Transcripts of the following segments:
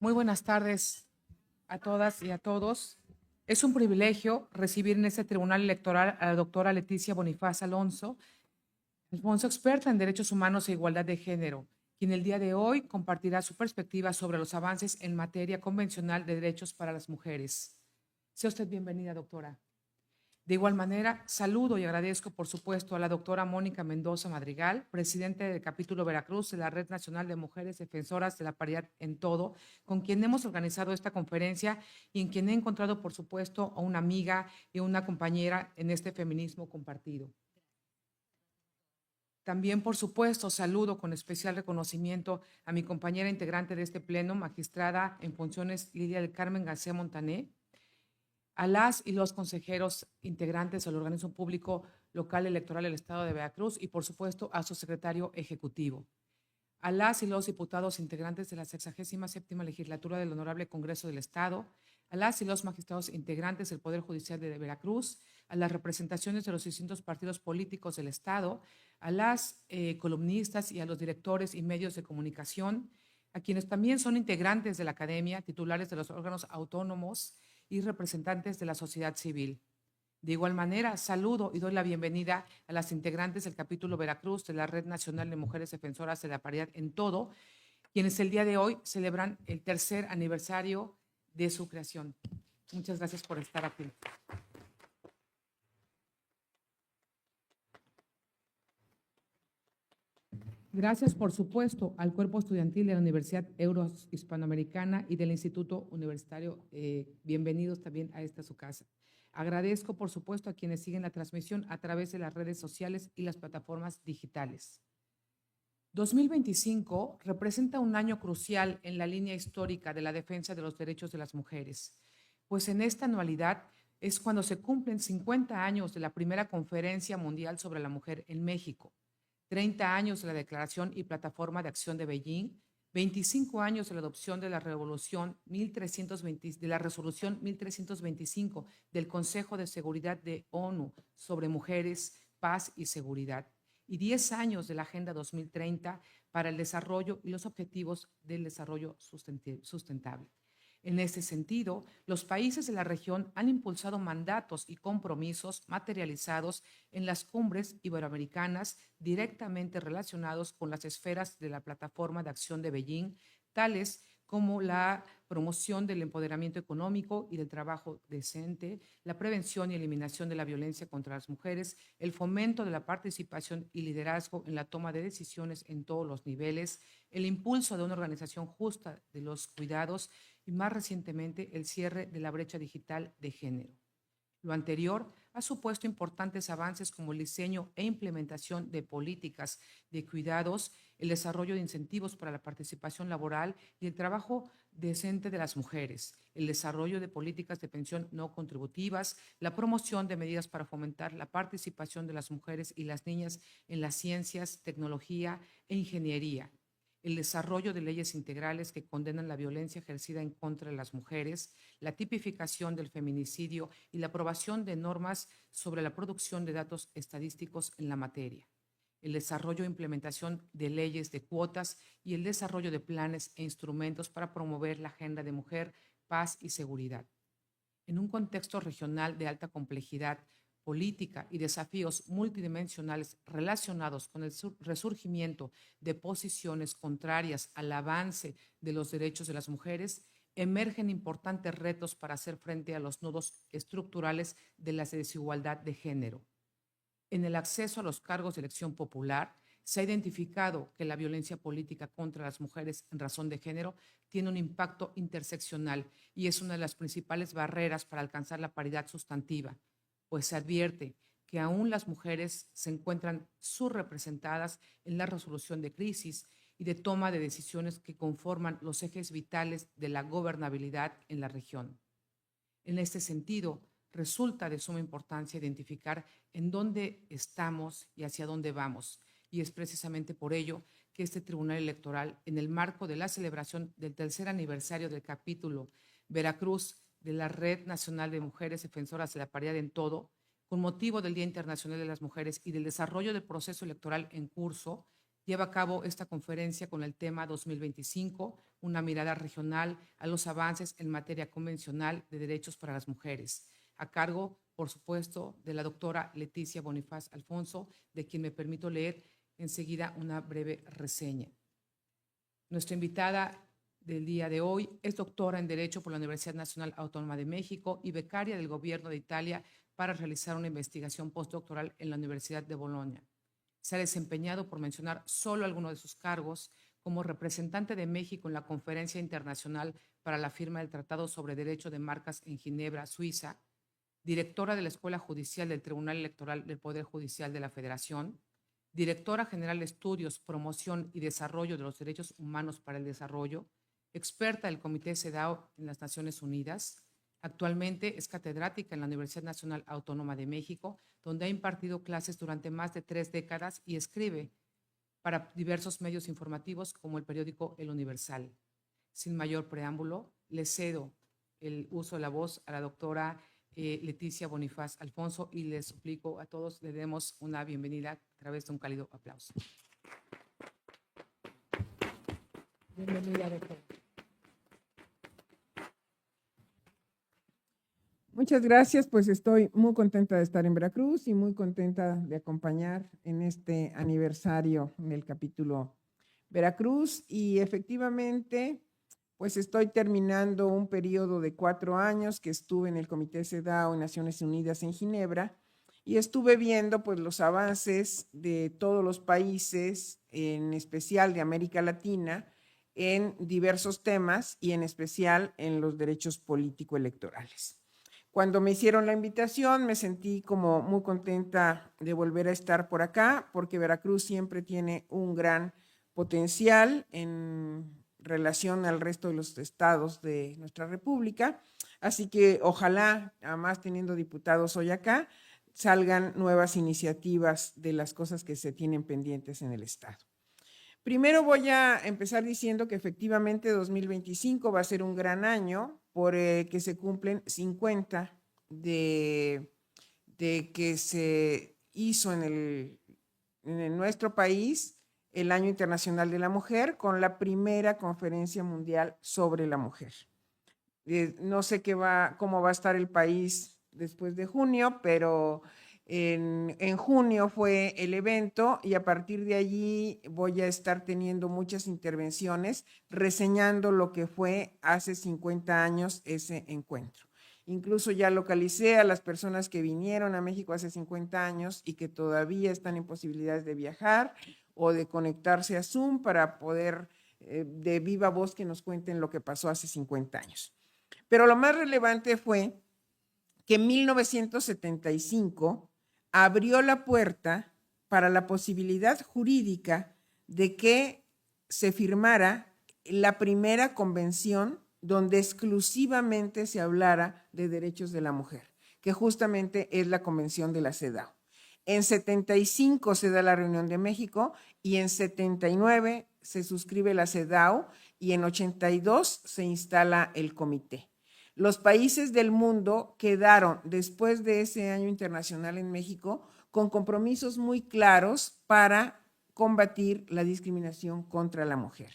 Muy buenas tardes a todas y a todos. Es un privilegio recibir en este tribunal electoral a la doctora Leticia Bonifaz Alfonso, experta en derechos humanos e igualdad de género, quien el día de hoy compartirá su perspectiva sobre los avances en materia convencional de derechos para las mujeres. Sea usted bienvenida, doctora. De igual manera, saludo y agradezco, por supuesto, a la doctora Mónica Mendoza Madrigal, presidenta del capítulo Veracruz de la Red Nacional de Mujeres Defensoras de la Paridad en Todo, con quien hemos organizado esta conferencia y en quien he encontrado, por supuesto, a una amiga y una compañera en este feminismo compartido. También, por supuesto, saludo con especial reconocimiento a mi compañera integrante de este pleno, magistrada en funciones Lidia del Carmen García Montané, a las y los consejeros integrantes del organismo público local electoral del Estado de Veracruz y, por supuesto, a su secretario ejecutivo, a las y los diputados integrantes de la 67ª legislatura del Honorable Congreso del Estado, a las y los magistrados integrantes del Poder Judicial de Veracruz, a las representaciones de los distintos partidos políticos del Estado, a las columnistas y a los directores y medios de comunicación, a quienes también son integrantes de la academia, titulares de los órganos autónomos y representantes de la sociedad civil. De igual manera, saludo y doy la bienvenida a las integrantes del capítulo Veracruz de la Red Nacional de Mujeres Defensoras de la Paridad en Todo, quienes el día de hoy celebran el tercer aniversario de su creación. Muchas gracias por estar aquí. Gracias, por supuesto, al cuerpo estudiantil de la Universidad Euro-Hispanoamericana y del Instituto Universitario. Bienvenidos también a esta su casa. Agradezco, por supuesto, a quienes siguen la transmisión a través de las redes sociales y las plataformas digitales. 2025 representa un año crucial en la línea histórica de la defensa de los derechos de las mujeres, pues en esta anualidad es cuando se cumplen 50 años de la primera Conferencia Mundial sobre la Mujer en México, 30 años de la Declaración y Plataforma de Acción de Beijing, 25 años de la adopción de la Resolución 1325 del Consejo de Seguridad de ONU sobre Mujeres, Paz y Seguridad, y 10 años de la Agenda 2030 para el desarrollo y los objetivos del desarrollo sustentable. En este sentido, los países de la región han impulsado mandatos y compromisos materializados en las cumbres iberoamericanas directamente relacionados con las esferas de la Plataforma de Acción de Beijing, tales como la promoción del empoderamiento económico y del trabajo decente, la prevención y eliminación de la violencia contra las mujeres, el fomento de la participación y liderazgo en la toma de decisiones en todos los niveles, el impulso de una organización justa de los cuidados y, más recientemente, el cierre de la brecha digital de género. Lo anterior ha supuesto importantes avances como el diseño e implementación de políticas de cuidados, el desarrollo de incentivos para la participación laboral y el trabajo decente de las mujeres, el desarrollo de políticas de pensión no contributivas, la promoción de medidas para fomentar la participación de las mujeres y las niñas en las ciencias, tecnología e ingeniería, el desarrollo de leyes integrales que condenan la violencia ejercida en contra de las mujeres, la tipificación del feminicidio y la aprobación de normas sobre la producción de datos estadísticos en la materia, el desarrollo e implementación de leyes de cuotas y el desarrollo de planes e instrumentos para promover la agenda de mujer, paz y seguridad. En un contexto regional de alta complejidad política y desafíos multidimensionales relacionados con el resurgimiento de posiciones contrarias al avance de los derechos de las mujeres, emergen importantes retos para hacer frente a los nudos estructurales de la desigualdad de género. En el acceso a los cargos de elección popular, se ha identificado que la violencia política contra las mujeres en razón de género tiene un impacto interseccional y es una de las principales barreras para alcanzar la paridad sustantiva, pues se advierte que aún las mujeres se encuentran subrepresentadas en la resolución de crisis y de toma de decisiones que conforman los ejes vitales de la gobernabilidad en la región. En este sentido, resulta de suma importancia identificar en dónde estamos y hacia dónde vamos, y es precisamente por ello que este Tribunal Electoral, en el marco de la celebración del tercer aniversario del capítulo Veracruz de la Red Nacional de Mujeres Defensoras de la Paridad en Todo, con motivo del Día Internacional de las Mujeres y del desarrollo del proceso electoral en curso, lleva a cabo esta conferencia con el tema 2025, una mirada regional a los avances en materia convencional de derechos para las mujeres, a cargo, por supuesto, de la doctora Leticia Bonifaz Alfonso, de quien me permito leer enseguida una breve reseña. Nuestra invitada del día de hoy es doctora en Derecho por la Universidad Nacional Autónoma de México y becaria del Gobierno de Italia para realizar una investigación postdoctoral en la Universidad de Bolonia. Se ha desempeñado, por mencionar solo algunos de sus cargos, como representante de México en la Conferencia Internacional para la Firma del Tratado sobre Derecho de Marcas en Ginebra, Suiza, directora de la Escuela Judicial del Tribunal Electoral del Poder Judicial de la Federación, directora general de Estudios, Promoción y Desarrollo de los Derechos Humanos para el Desarrollo, experta del Comité CEDAW en las Naciones Unidas. Actualmente es catedrática en la Universidad Nacional Autónoma de México, donde ha impartido clases durante más de 3 décadas y escribe para diversos medios informativos como el periódico El Universal. Sin mayor preámbulo, le cedo el uso de la voz a la doctora Leticia Bonifaz Alfonso y les suplico a todos le demos una bienvenida a través de un cálido aplauso. Bienvenida, doctora. Muchas gracias, pues estoy muy contenta de estar en Veracruz y muy contenta de acompañar en este aniversario del capítulo Veracruz y efectivamente pues estoy terminando un periodo de 4 años que estuve en el Comité CEDAW en Naciones Unidas en Ginebra y estuve viendo pues los avances de todos los países, en especial de América Latina, en diversos temas y en especial en los derechos político-electorales. Cuando me hicieron la invitación me sentí como muy contenta de volver a estar por acá porque Veracruz siempre tiene un gran potencial en relación al resto de los estados de nuestra república, así que ojalá, además teniendo diputados hoy acá, salgan nuevas iniciativas de las cosas que se tienen pendientes en el estado. Primero voy a empezar diciendo que efectivamente 2025 va a ser un gran año porque se cumplen 50 de que se hizo en nuestro país el Año Internacional de la Mujer con la primera conferencia mundial sobre la mujer. No sé cómo va a estar el país después de junio, pero en junio fue el evento y a partir de allí voy a estar teniendo muchas intervenciones reseñando lo que fue hace 50 años ese encuentro. Incluso ya localicé a las personas que vinieron a México hace 50 años y que todavía están en posibilidades de viajar o de conectarse a Zoom para poder de viva voz que nos cuenten lo que pasó hace 50 años. Pero lo más relevante fue que en 1975 abrió la puerta para la posibilidad jurídica de que se firmara la primera convención donde exclusivamente se hablara de derechos de la mujer, que justamente es la convención de la CEDAW. En 75 se da la reunión de México y en 79 se suscribe la CEDAW y en 82 se instala el comité. Los países del mundo quedaron, después de ese año internacional en México, con compromisos muy claros para combatir la discriminación contra la mujer.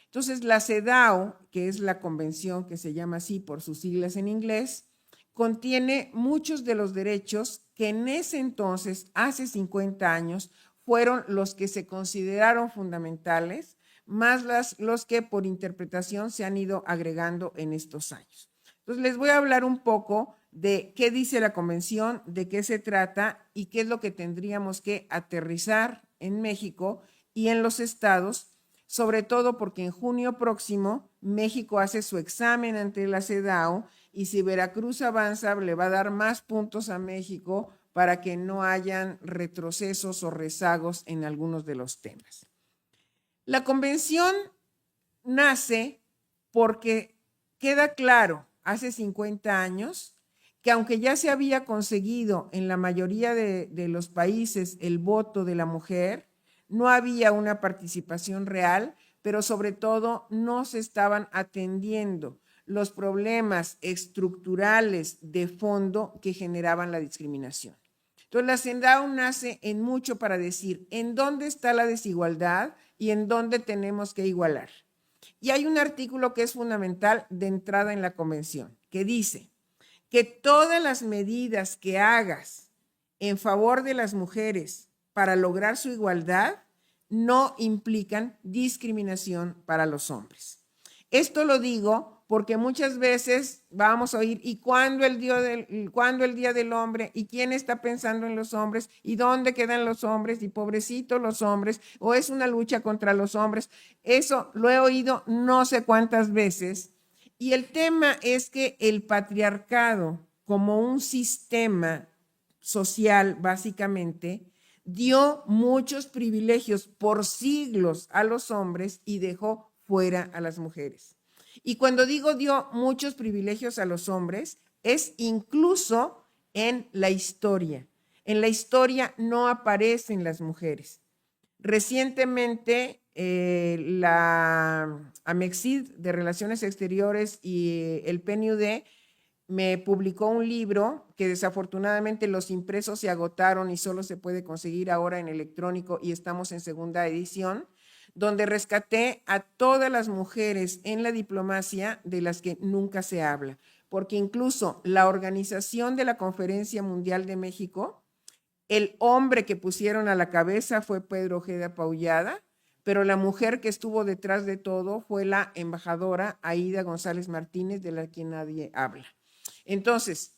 Entonces, la CEDAW, que es la convención que se llama así por sus siglas en inglés, contiene muchos de los derechos que en ese entonces, hace 50 años, fueron los que se consideraron fundamentales, más los que por interpretación se han ido agregando en estos años. Entonces, les voy a hablar un poco de qué dice la convención, de qué se trata y qué es lo que tendríamos que aterrizar en México y en los estados, sobre todo porque en junio próximo México hace su examen ante la CEDAW y si Veracruz avanza le va a dar más puntos a México para que no hayan retrocesos o rezagos en algunos de los temas. La convención nace porque queda claro hace 50 años que aunque ya se había conseguido en la mayoría de los países el voto de la mujer, no había una participación real, pero sobre todo no se estaban atendiendo los problemas estructurales de fondo que generaban la discriminación. Entonces, la CENDAW nace en mucho para decir en dónde está la desigualdad y en dónde tenemos que igualar. Y hay un artículo que es fundamental de entrada en la convención, que dice que todas las medidas que hagas en favor de las mujeres para lograr su igualdad no implican discriminación para los hombres. Esto lo digo porque muchas veces vamos a oír, ¿y cuándo el día del hombre? ¿Y quién está pensando en los hombres? ¿Y dónde quedan los hombres? ¿Y pobrecitos los hombres? ¿O es una lucha contra los hombres? Eso lo he oído no sé cuántas veces. Y el tema es que el patriarcado, como un sistema social, básicamente, dio muchos privilegios por siglos a los hombres y dejó fuera a las mujeres. Y cuando digo dio muchos privilegios a los hombres, es incluso en la historia. En la historia no aparecen las mujeres. Recientemente, la AMEXID de Relaciones Exteriores y el PNUD me publicó un libro que desafortunadamente los impresos se agotaron y solo se puede conseguir ahora en electrónico y estamos en segunda edición, donde rescaté a todas las mujeres en la diplomacia de las que nunca se habla, porque incluso la organización de la Conferencia Mundial de México, el hombre que pusieron a la cabeza fue Pedro Ojeda Paullada, pero la mujer que estuvo detrás de todo fue la embajadora Aída González Martínez, de la que nadie habla. Entonces,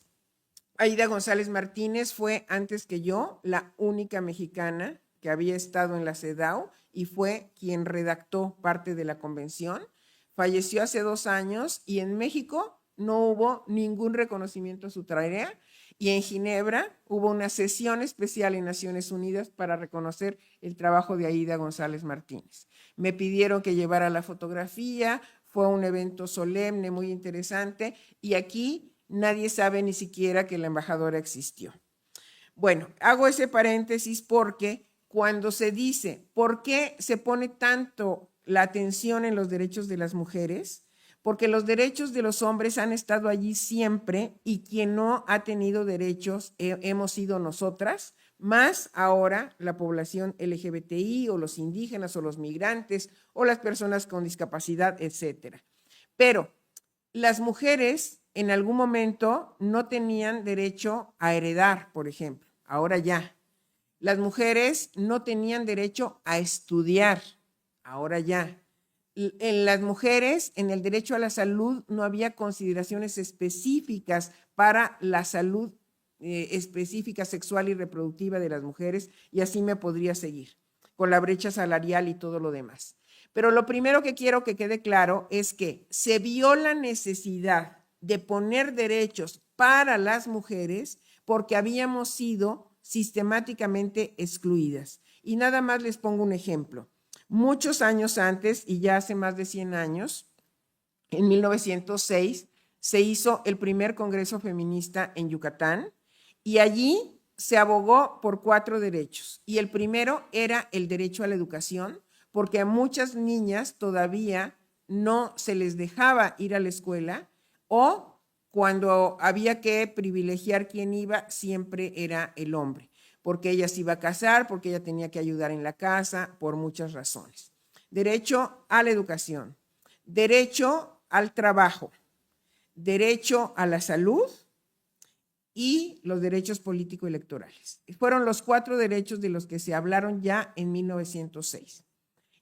Aída González Martínez fue antes que yo la única mexicana que había estado en la CEDAW y fue quien redactó parte de la convención. Falleció hace 2 años y en México no hubo ningún reconocimiento a su tarea y en Ginebra hubo una sesión especial en Naciones Unidas para reconocer el trabajo de Aída González Martínez. Me pidieron que llevara la fotografía, fue un evento solemne, muy interesante y aquí nadie sabe ni siquiera que la embajadora existió. Bueno, hago ese paréntesis porque cuando se dice ¿por qué se pone tanto la atención en los derechos de las mujeres? Porque los derechos de los hombres han estado allí siempre y quien no ha tenido derechos hemos sido nosotras, más ahora la población LGBTI o los indígenas o los migrantes o las personas con discapacidad, etcétera. Pero las mujeres en algún momento no tenían derecho a heredar, por ejemplo, ahora ya. Las mujeres no tenían derecho a estudiar, ahora ya. En las mujeres, en el derecho a la salud, no había consideraciones específicas para la salud específica sexual y reproductiva de las mujeres, y así me podría seguir, con la brecha salarial y todo lo demás. Pero lo primero que quiero que quede claro es que se vio la necesidad de poner derechos para las mujeres porque habíamos sido sistemáticamente excluidas. Y nada más les pongo un ejemplo. Muchos años antes, y ya hace más de 100 años, en 1906, se hizo el primer Congreso Feminista en Yucatán y allí se abogó por 4 derechos. Y el primero era el derecho a la educación, porque a muchas niñas todavía no se les dejaba ir a la escuela o cuando había que privilegiar quién iba, siempre era el hombre, porque ella se iba a casar, porque ella tenía que ayudar en la casa, por muchas razones. Derecho a la educación, derecho al trabajo, derecho a la salud y los derechos político-electorales. Fueron los 4 derechos de los que se hablaron ya en 1906.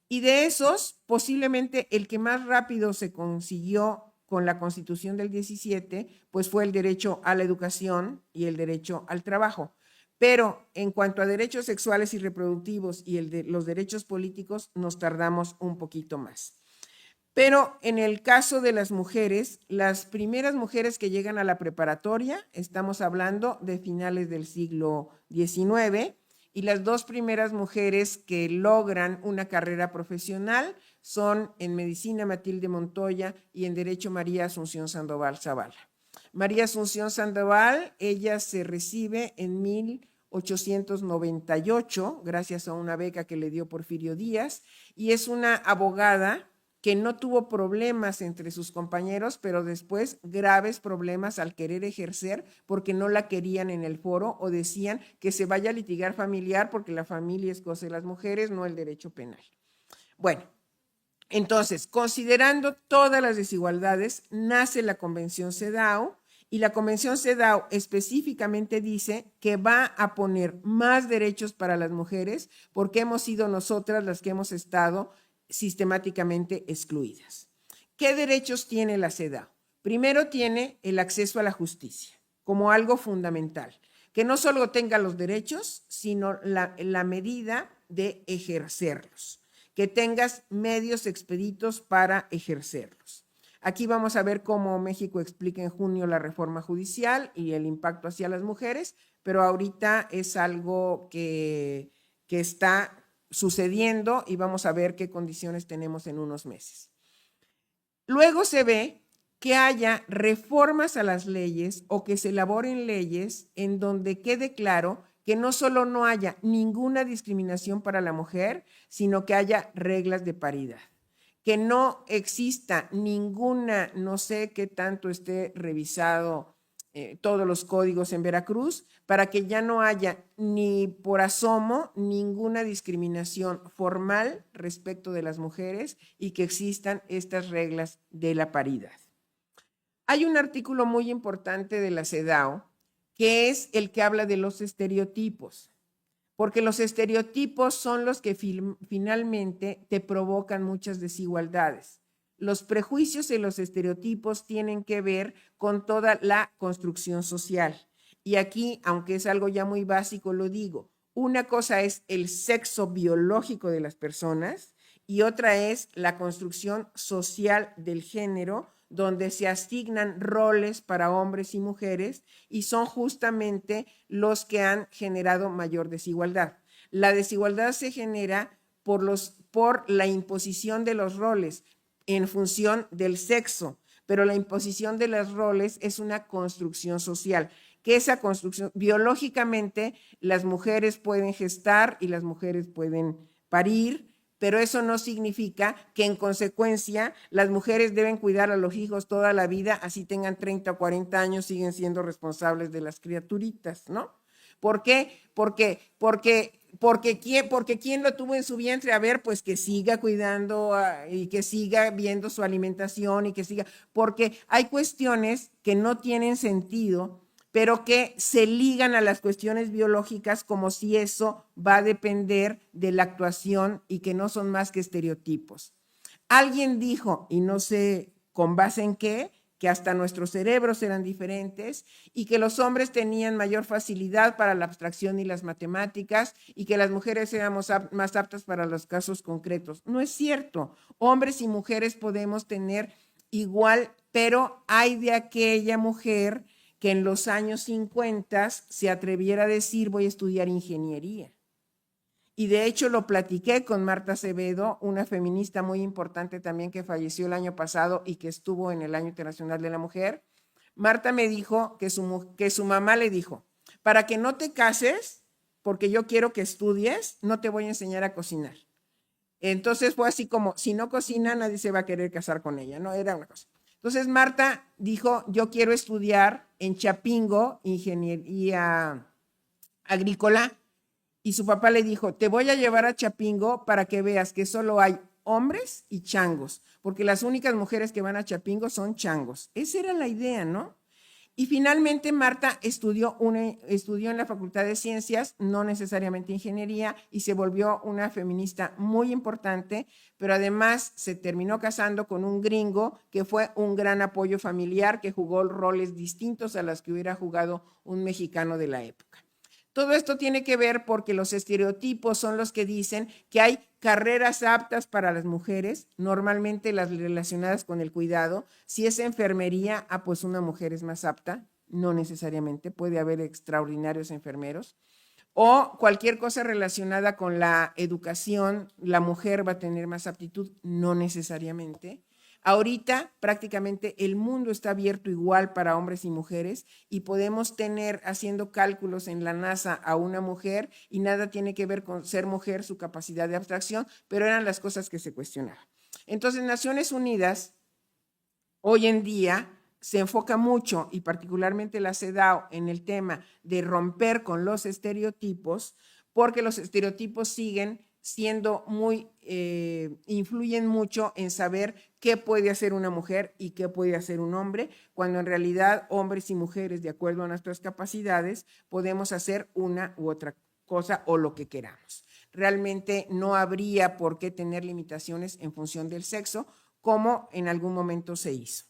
Y de esos, posiblemente el que más rápido se consiguió con la Constitución del 17, pues fue el derecho a la educación y el derecho al trabajo. Pero en cuanto a derechos sexuales y reproductivos y los derechos políticos, nos tardamos un poquito más. Pero en el caso de las mujeres, las primeras mujeres que llegan a la preparatoria, estamos hablando de finales del siglo XIX, y las 2 primeras mujeres que logran una carrera profesional son en medicina Matilde Montoya y en derecho María Asunción Sandoval Zavala. María Asunción Sandoval, ella se recibe en 1898, gracias a una beca que le dio Porfirio Díaz, y es una abogada que no tuvo problemas entre sus compañeros, pero después graves problemas al querer ejercer porque no la querían en el foro o decían que se vaya a litigar familiar porque la familia es cosa de las mujeres, no el derecho penal. Bueno, entonces, considerando todas las desigualdades, nace la Convención CEDAW y la Convención CEDAW específicamente dice que va a poner más derechos para las mujeres porque hemos sido nosotras las que hemos estado sistemáticamente excluidas. ¿Qué derechos tiene la CEDAW? Primero tiene el acceso a la justicia como algo fundamental, que no solo tenga los derechos, sino la medida de ejercerlos, que tengas medios expeditos para ejercerlos. Aquí vamos a ver cómo México explica en junio la reforma judicial y el impacto hacia las mujeres, pero ahorita es algo que está sucediendo y vamos a ver qué condiciones tenemos en unos meses. Luego se ve que haya reformas a las leyes o que se elaboren leyes en donde quede claro que no solo no haya ninguna discriminación para la mujer, sino que haya reglas de paridad, que no exista ninguna, no sé qué tanto esté revisado todos los códigos en Veracruz, para que ya no haya ni por asomo ninguna discriminación formal respecto de las mujeres y que existan estas reglas de la paridad. Hay un artículo muy importante de la CEDAW que es el que habla de los estereotipos, porque los estereotipos son los que finalmente te provocan muchas desigualdades. Los prejuicios y los estereotipos tienen que ver con toda la construcción social. Y aquí, aunque es algo ya muy básico, lo digo, una cosa es el sexo biológico de las personas y otra es la construcción social del género, donde se asignan roles para hombres y mujeres y son justamente los que han generado mayor desigualdad. La desigualdad se genera por la imposición de los roles en función del sexo, pero la imposición de los roles es una construcción social, que esa construcción, biológicamente, las mujeres pueden gestar y las mujeres pueden parir, pero eso no significa que en consecuencia las mujeres deben cuidar a los hijos toda la vida, así tengan 30 o 40 años, siguen siendo responsables de las criaturitas, ¿no? ¿Por qué? Porque ¿quién lo tuvo en su vientre? A ver, pues que siga cuidando y que siga viendo su alimentación y que siga, porque hay cuestiones que no tienen sentido, pero que se ligan a las cuestiones biológicas como si eso va a depender de la actuación y que no son más que estereotipos. Alguien dijo, y no sé con base en qué, que hasta nuestros cerebros eran diferentes y que los hombres tenían mayor facilidad para la abstracción y las matemáticas y que las mujeres éramos más aptas para los casos concretos. No es cierto. Hombres y mujeres podemos tener igual, pero hay de aquella mujer que en los años 50 se atreviera a decir voy a estudiar ingeniería. Y de hecho lo platiqué con Marta Acevedo, una feminista muy importante también que falleció el año pasado y que estuvo en el Año Internacional de la Mujer. Marta me dijo que su mamá le dijo, para que no te cases, porque yo quiero que estudies, no te voy a enseñar a cocinar. Entonces fue así como, si no cocina, nadie se va a querer casar con ella, ¿no? Era una cosa. Entonces Marta dijo, yo quiero estudiar en Chapingo, ingeniería agrícola, y su papá le dijo, te voy a llevar a Chapingo para que veas que solo hay hombres y changos, porque las únicas mujeres que van a Chapingo son changos. Esa era la idea, ¿no? Y finalmente Marta estudió en la Facultad de Ciencias, no necesariamente ingeniería, y se volvió una feminista muy importante, pero además se terminó casando con un gringo que fue un gran apoyo familiar, que jugó roles distintos a los que hubiera jugado un mexicano de la época. Todo esto tiene que ver porque los estereotipos son los que dicen que hay carreras aptas para las mujeres, normalmente las relacionadas con el cuidado. Si es enfermería, pues una mujer es más apta, no necesariamente, puede haber extraordinarios enfermeros. O cualquier cosa relacionada con la educación, la mujer va a tener más aptitud, no necesariamente. Ahorita prácticamente el mundo está abierto igual para hombres y mujeres y podemos tener haciendo cálculos en la NASA a una mujer y nada tiene que ver con ser mujer, su capacidad de abstracción, pero eran las cosas que se cuestionaban. Entonces, Naciones Unidas hoy en día se enfoca mucho, y particularmente la CEDAW, en el tema de romper con los estereotipos, porque los estereotipos siguen siendo influyen mucho en saber qué puede hacer una mujer y qué puede hacer un hombre, cuando en realidad hombres y mujeres, de acuerdo a nuestras capacidades, podemos hacer una u otra cosa o lo que queramos. Realmente no habría por qué tener limitaciones en función del sexo, como en algún momento se hizo.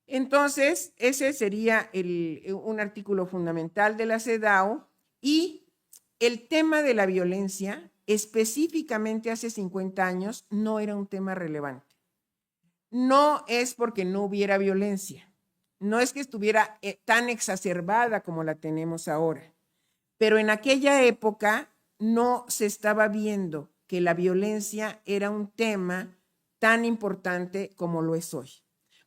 Entonces, ese sería un artículo fundamental de la CEDAW, y el tema de la violencia, específicamente hace 50 años, no era un tema relevante. No es porque no hubiera violencia, no es que estuviera tan exacerbada como la tenemos ahora, pero en aquella época no se estaba viendo que la violencia era un tema tan importante como lo es hoy.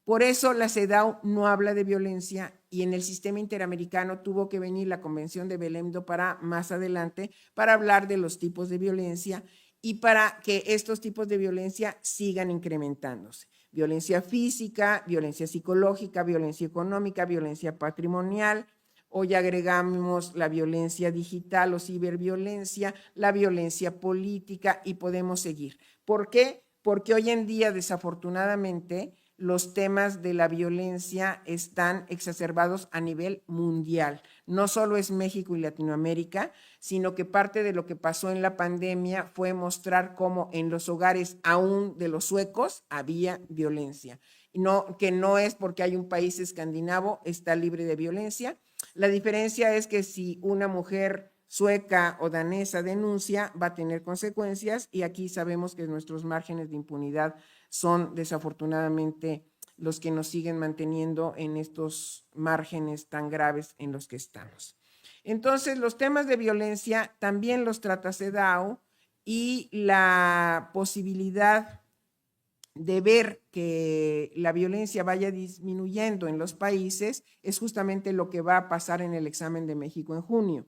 Por eso la CEDAW no habla de violencia, y en el sistema interamericano tuvo que venir la Convención de Belém do Pará más adelante para hablar de los tipos de violencia y para que estos tipos de violencia sigan incrementándose. Violencia física, violencia psicológica, violencia económica, violencia patrimonial. Hoy agregamos la violencia digital o ciberviolencia, la violencia política, y podemos seguir. ¿Por qué? Porque hoy en día, desafortunadamente, los temas de la violencia están exacerbados a nivel mundial. No solo es México y Latinoamérica, sino que parte de lo que pasó en la pandemia fue mostrar cómo en los hogares, aún de los suecos, había violencia. Que no es porque hay un país escandinavo, está libre de violencia. La diferencia es que si una mujer sueca o danesa denuncia, va a tener consecuencias, y aquí sabemos que nuestros márgenes de impunidad son desafortunadamente los que nos siguen manteniendo en estos márgenes tan graves en los que estamos. Entonces, los temas de violencia también los trata CEDAW, y la posibilidad de ver que la violencia vaya disminuyendo en los países es justamente lo que va a pasar en el examen de México en junio.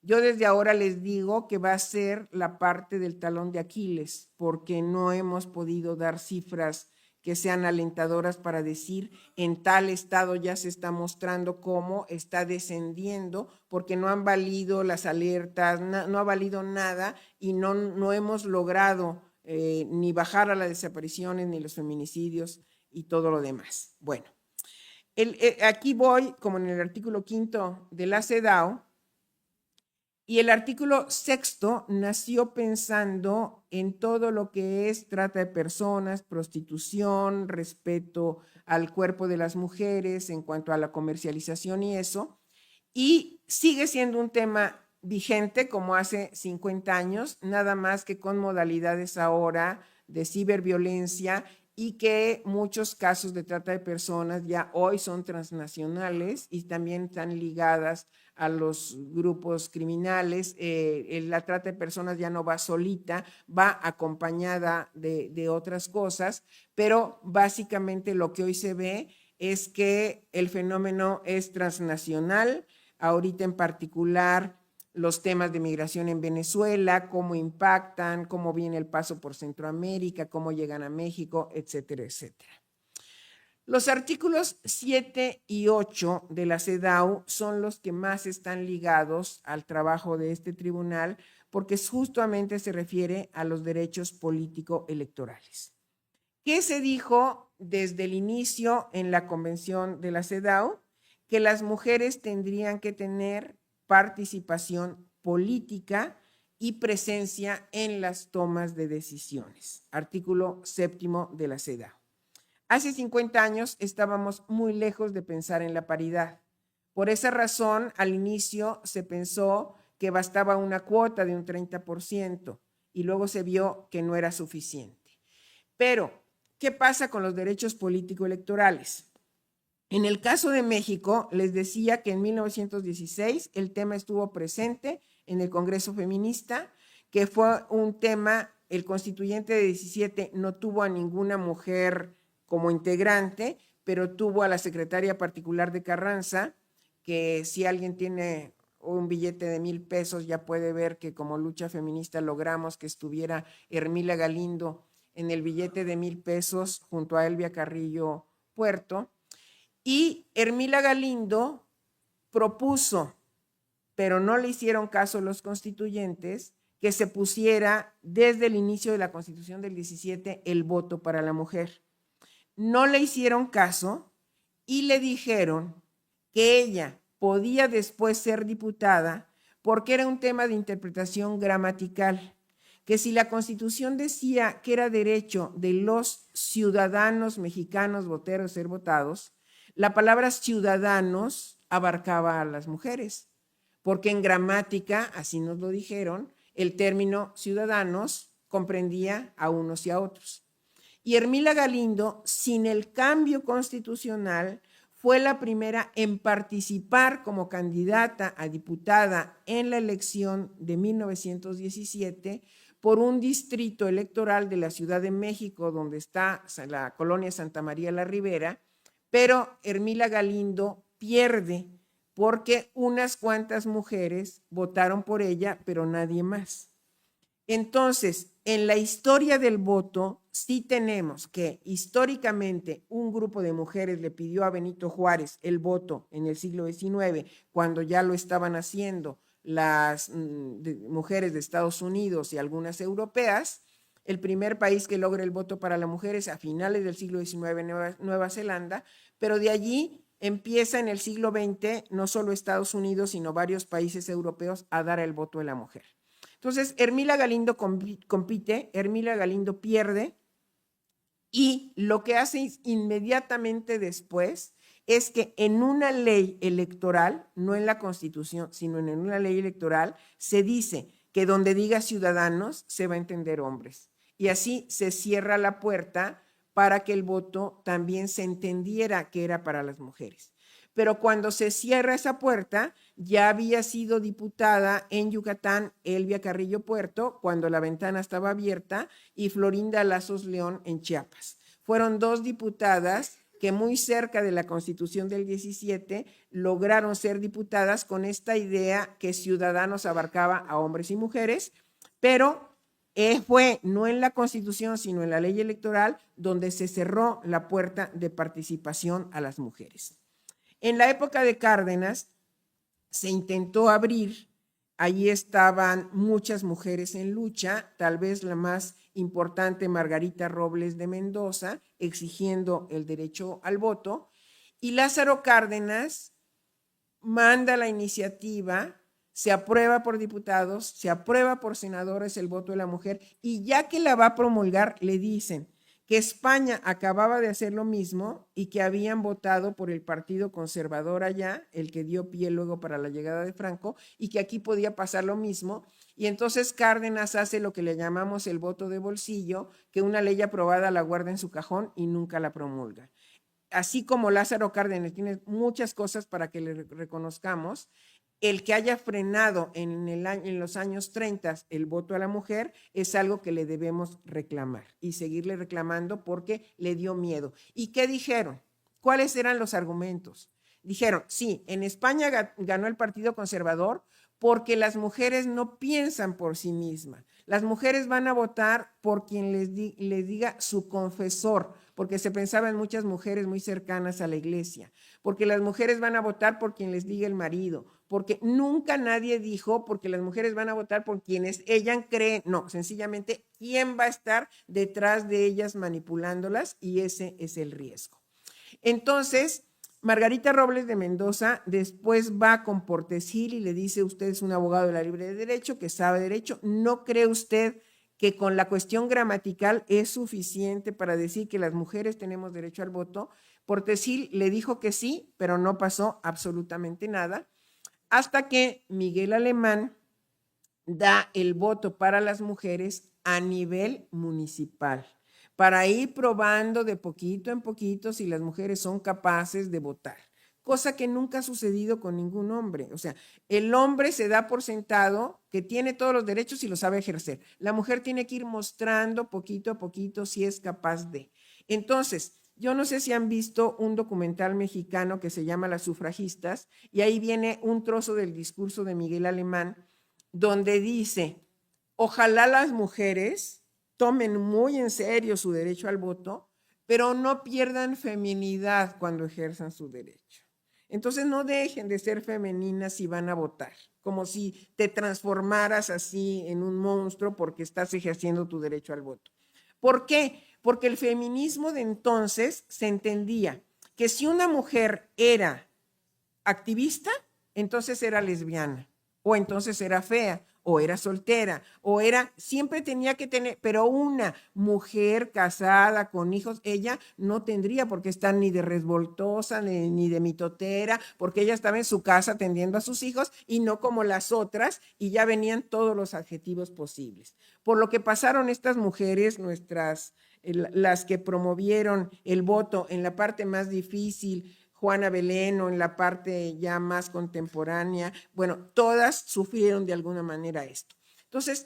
Yo desde ahora les digo que va a ser la parte del talón de Aquiles, porque no hemos podido dar cifras que sean alentadoras para decir en tal estado ya se está mostrando cómo está descendiendo, porque no han valido las alertas, no ha valido nada, y no hemos logrado ni bajar a las desapariciones, ni los feminicidios y todo lo demás. Bueno, aquí voy, como en el artículo 5 de la CEDAW, y el artículo 6 nació pensando en todo lo que es trata de personas, prostitución, respeto al cuerpo de las mujeres en cuanto a la comercialización y eso, y sigue siendo un tema vigente como hace 50 años, nada más que con modalidades ahora de ciberviolencia, y que muchos casos de trata de personas ya hoy son transnacionales y también están ligadas a los grupos criminales. La trata de personas ya no va solita, va acompañada de otras cosas, pero básicamente lo que hoy se ve es que el fenómeno es transnacional. Ahorita en particular los temas de migración en Venezuela, cómo impactan, cómo viene el paso por Centroamérica, cómo llegan a México, etcétera, etcétera. Los artículos 7 y 8 de la CEDAW son los que más están ligados al trabajo de este tribunal, porque justamente se refiere a los derechos político-electorales. ¿Qué se dijo desde el inicio en la convención de la CEDAW? Que las mujeres tendrían que tener participación política y presencia en las tomas de decisiones. Artículo 7 de la CEDAW. Hace 50 años estábamos muy lejos de pensar en la paridad. Por esa razón, al inicio se pensó que bastaba una cuota de un 30%, y luego se vio que no era suficiente. Pero, ¿qué pasa con los derechos político-electorales? En el caso de México, les decía que en 1916 el tema estuvo presente en el Congreso Feminista, que fue un tema, el constituyente de 17 no tuvo a ninguna mujer como integrante, pero tuvo a la secretaria particular de Carranza, que si alguien tiene un billete de 1,000 pesos ya puede ver que como lucha feminista logramos que estuviera Hermila Galindo en el billete de 1,000 pesos junto a Elvia Carrillo Puerto. Y Hermila Galindo propuso, pero no le hicieron caso los constituyentes, que se pusiera desde el inicio de la Constitución del 17 el voto para la mujer. No le hicieron caso y le dijeron que ella podía después ser diputada porque era un tema de interpretación gramatical, que si la Constitución decía que era derecho de los ciudadanos mexicanos voteros ser votados, la palabra ciudadanos abarcaba a las mujeres, porque en gramática, así nos lo dijeron, el término ciudadanos comprendía a unos y a otros. Y Hermila Galindo, sin el cambio constitucional, fue la primera en participar como candidata a diputada en la elección de 1917 por un distrito electoral de la Ciudad de México, donde está la colonia Santa María la Ribera, pero Hermila Galindo pierde porque unas cuantas mujeres votaron por ella, pero nadie más. Entonces, en la historia del voto, sí tenemos que históricamente un grupo de mujeres le pidió a Benito Juárez el voto en el siglo XIX, cuando ya lo estaban haciendo las mujeres de Estados Unidos y algunas europeas. El primer país que logra el voto para la mujer es a finales del siglo XIX Nueva Zelanda, pero de allí empieza en el siglo XX no solo Estados Unidos, sino varios países europeos a dar el voto a la mujer. Entonces, Hermila Galindo compite, Hermila Galindo pierde, y lo que hace inmediatamente después es que en una ley electoral, no en la Constitución, sino en una ley electoral, se dice que donde diga ciudadanos se va a entender hombres. Y así se cierra la puerta para que el voto también se entendiera que era para las mujeres. Pero cuando se cierra esa puerta, ya había sido diputada en Yucatán Elvia Carrillo Puerto, cuando la ventana estaba abierta, y Florinda Lazos León en Chiapas. Fueron dos diputadas que muy cerca de la Constitución del 17 lograron ser diputadas con esta idea que ciudadanos abarcaba a hombres y mujeres, pero fue no en la Constitución, sino en la ley electoral, donde se cerró la puerta de participación a las mujeres. En la época de Cárdenas se intentó abrir, allí estaban muchas mujeres en lucha, tal vez la más importante, Margarita Robles de Mendoza, exigiendo el derecho al voto, y Lázaro Cárdenas manda la iniciativa, se aprueba por diputados, se aprueba por senadores el voto de la mujer, y ya que la va a promulgar, le dicen que España acababa de hacer lo mismo y que habían votado por el Partido Conservador allá, el que dio pie luego para la llegada de Franco, y que aquí podía pasar lo mismo. Y entonces Cárdenas hace lo que le llamamos el voto de bolsillo, que una ley aprobada la guarda en su cajón y nunca la promulga. Así como Lázaro Cárdenas tiene muchas cosas para que le reconozcamos, el que haya frenado en los años 30 el voto a la mujer es algo que le debemos reclamar y seguirle reclamando porque le dio miedo. ¿Y qué dijeron? ¿Cuáles eran los argumentos? Dijeron, sí, en España ganó el Partido Conservador porque las mujeres no piensan por sí mismas. Las mujeres van a votar por quien les diga su confesor, porque se pensaba en muchas mujeres muy cercanas a la iglesia, porque las mujeres van a votar por quien les diga el marido, porque nunca nadie dijo porque las mujeres van a votar por quienes ellas creen, no, sencillamente quién va a estar detrás de ellas manipulándolas, y ese es el riesgo. Entonces, Margarita Robles de Mendoza después va con Portes Gil y le dice, usted es un abogado de la libre de derecho, que sabe derecho, ¿no cree usted que con la cuestión gramatical es suficiente para decir que las mujeres tenemos derecho al voto? Portes Gil le dijo que sí, pero no pasó absolutamente nada, hasta que Miguel Alemán da el voto para las mujeres a nivel municipal, para ir probando de poquito en poquito si las mujeres son capaces de votar, cosa que nunca ha sucedido con ningún hombre. O sea, el hombre se da por sentado que tiene todos los derechos y los sabe ejercer. La mujer tiene que ir mostrando poquito a poquito si es capaz de. Entonces, yo no sé si han visto un documental mexicano que se llama Las sufragistas, y ahí viene un trozo del discurso de Miguel Alemán, donde dice, ojalá las mujeres tomen muy en serio su derecho al voto, pero no pierdan feminidad cuando ejerzan su derecho. Entonces no dejen de ser femeninas si van a votar, como si te transformaras así en un monstruo porque estás ejerciendo tu derecho al voto. ¿Por qué? Porque el feminismo de entonces se entendía que si una mujer era activista, entonces era lesbiana, o entonces era fea, o era soltera, o era, siempre tenía que tener, pero una mujer casada con hijos, ella no tendría por qué estar ni de resvoltosa, ni de mitotera, porque ella estaba en su casa atendiendo a sus hijos y no como las otras, y ya venían todos los adjetivos posibles. Por lo que pasaron estas mujeres, las que promovieron el voto en la parte más difícil, Juana Belén, o en la parte ya más contemporánea, bueno, todas sufrieron de alguna manera esto. Entonces,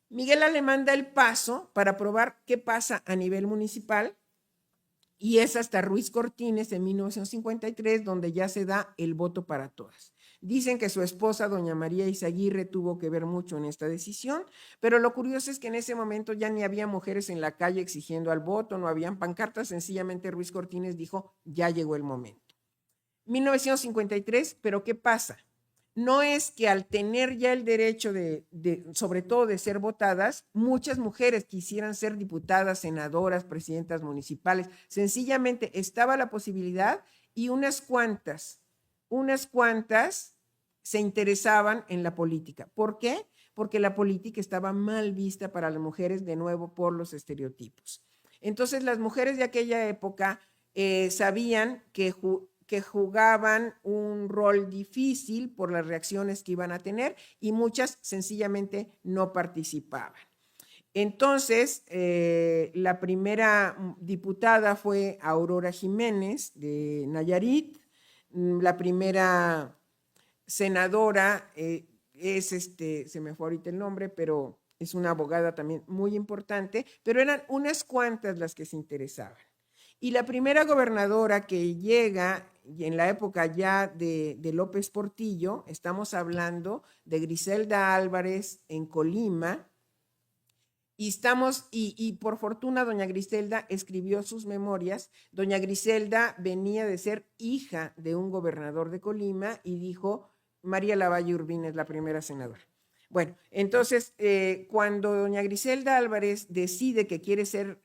Miguel Alemán da el paso para probar qué pasa a nivel municipal, y es hasta Ruiz Cortines en 1953 donde ya se da el voto para todas. Dicen que su esposa, doña María Izaguirre, tuvo que ver mucho en esta decisión, pero lo curioso es que en ese momento ya ni había mujeres en la calle exigiendo al voto, no habían pancartas, sencillamente Ruiz Cortines dijo, ya llegó el momento. 1953, pero ¿qué pasa? No es que al tener ya el derecho sobre todo de ser votadas, muchas mujeres quisieran ser diputadas, senadoras, presidentas municipales. Sencillamente estaba la posibilidad y unas cuantas se interesaban en la política. ¿Por qué? Porque la política estaba mal vista para las mujeres, de nuevo, por los estereotipos. Entonces, las mujeres de aquella época sabían que jugaban un rol difícil por las reacciones que iban a tener, y muchas sencillamente no participaban. Entonces, la primera diputada fue Aurora Jiménez de Nayarit. La primera senadora se me fue ahorita el nombre, pero es una abogada también muy importante, pero eran unas cuantas las que se interesaban. Y la primera gobernadora que llega en la época ya de López Portillo, estamos hablando de Griselda Álvarez en Colima, y por fortuna doña Griselda escribió sus memorias. Doña Griselda venía de ser hija de un gobernador de Colima y dijo, María Lavalle Urbina es la primera senadora. Bueno, entonces cuando doña Griselda Álvarez decide que quiere ser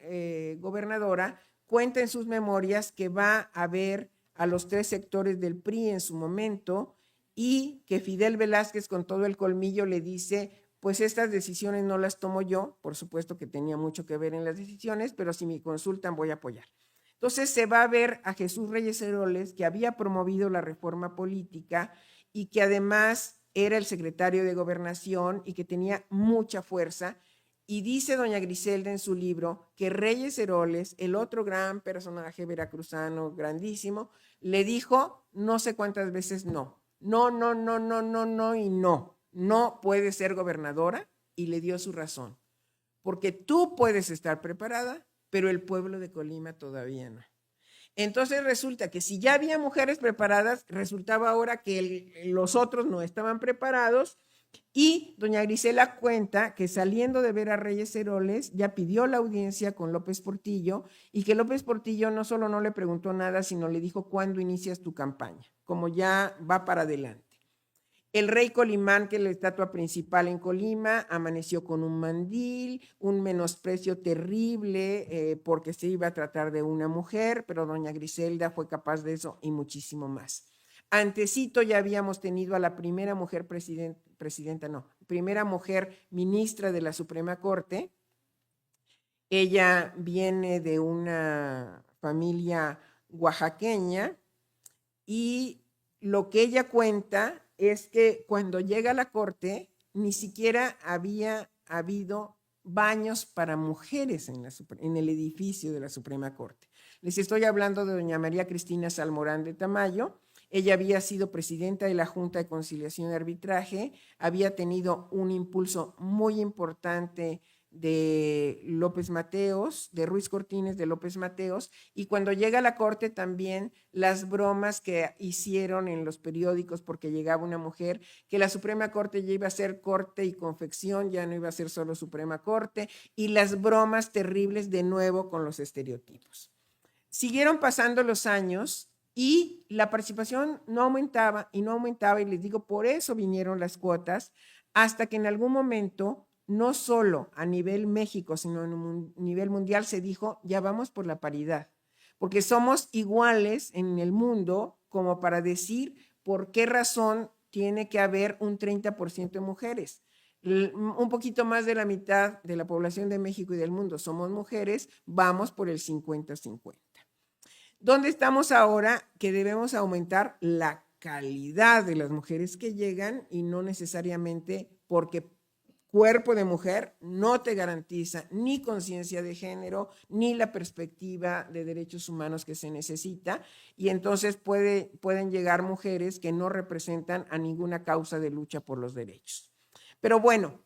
gobernadora, cuenta en sus memorias que va a ver a los 3 sectores del PRI en su momento, y que Fidel Velázquez con todo el colmillo le dice, pues estas decisiones no las tomo yo, por supuesto que tenía mucho que ver en las decisiones, pero si me consultan voy a apoyar. Entonces se va a ver a Jesús Reyes Heroles, que había promovido la reforma política y que además era el secretario de Gobernación y que tenía mucha fuerza. Y dice doña Griselda en su libro que Reyes Heroles, el otro gran personaje veracruzano, grandísimo, le dijo no sé cuántas veces no. No, no, no, no, no, no y no. No puede ser gobernadora, y le dio su razón. Porque tú puedes estar preparada, pero el pueblo de Colima todavía no. Entonces resulta que si ya había mujeres preparadas, resultaba ahora que los otros no estaban preparados. Y doña Grisela cuenta que saliendo de ver a Reyes Heroles ya pidió la audiencia con López Portillo, y que López Portillo no solo no le preguntó nada, sino le dijo ¿cuándo inicias tu campaña? Como ya va para adelante. El rey Colimán, que es la estatua principal en Colima, amaneció con un mandil, un menosprecio terrible porque se iba a tratar de una mujer, pero doña Griselda fue capaz de eso y muchísimo más. Antecito ya habíamos tenido a la primera mujer primera mujer ministra de la Suprema Corte. Ella viene de una familia oaxaqueña, y lo que ella cuenta es que cuando llega a la corte ni siquiera había habido baños para mujeres en el edificio de la Suprema Corte. Les estoy hablando de doña María Cristina Salmorán de Tamayo. Ella había sido presidenta de la Junta de Conciliación y Arbitraje, había tenido un impulso muy importante de López Mateos, de Ruiz Cortines de López Mateos, y cuando llega a la corte también las bromas que hicieron en los periódicos porque llegaba una mujer, que la Suprema Corte ya iba a ser corte y confección, ya no iba a ser solo Suprema Corte, y las bromas terribles de nuevo con los estereotipos. Siguieron pasando los años y la participación no aumentaba y no aumentaba, y les digo, por eso vinieron las cuotas, hasta que en algún momento, no solo a nivel México, sino en un nivel mundial, se dijo, ya vamos por la paridad, porque somos iguales en el mundo como para decir por qué razón tiene que haber un 30% de mujeres. Un poquito más de la mitad de la población de México y del mundo somos mujeres, vamos por el 50-50. ¿Dónde estamos ahora? Que debemos aumentar la calidad de las mujeres que llegan y no necesariamente porque cuerpo de mujer no te garantiza ni conciencia de género ni la perspectiva de derechos humanos que se necesita, y entonces pueden llegar mujeres que no representan a ninguna causa de lucha por los derechos. Pero bueno,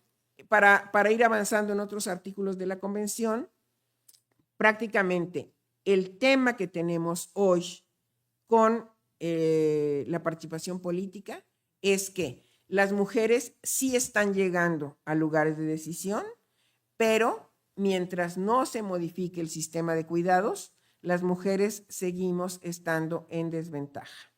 para ir avanzando en otros artículos de la convención, prácticamente el tema que tenemos hoy con la participación política es que las mujeres sí están llegando a lugares de decisión, pero mientras no se modifique el sistema de cuidados, las mujeres seguimos estando en desventaja.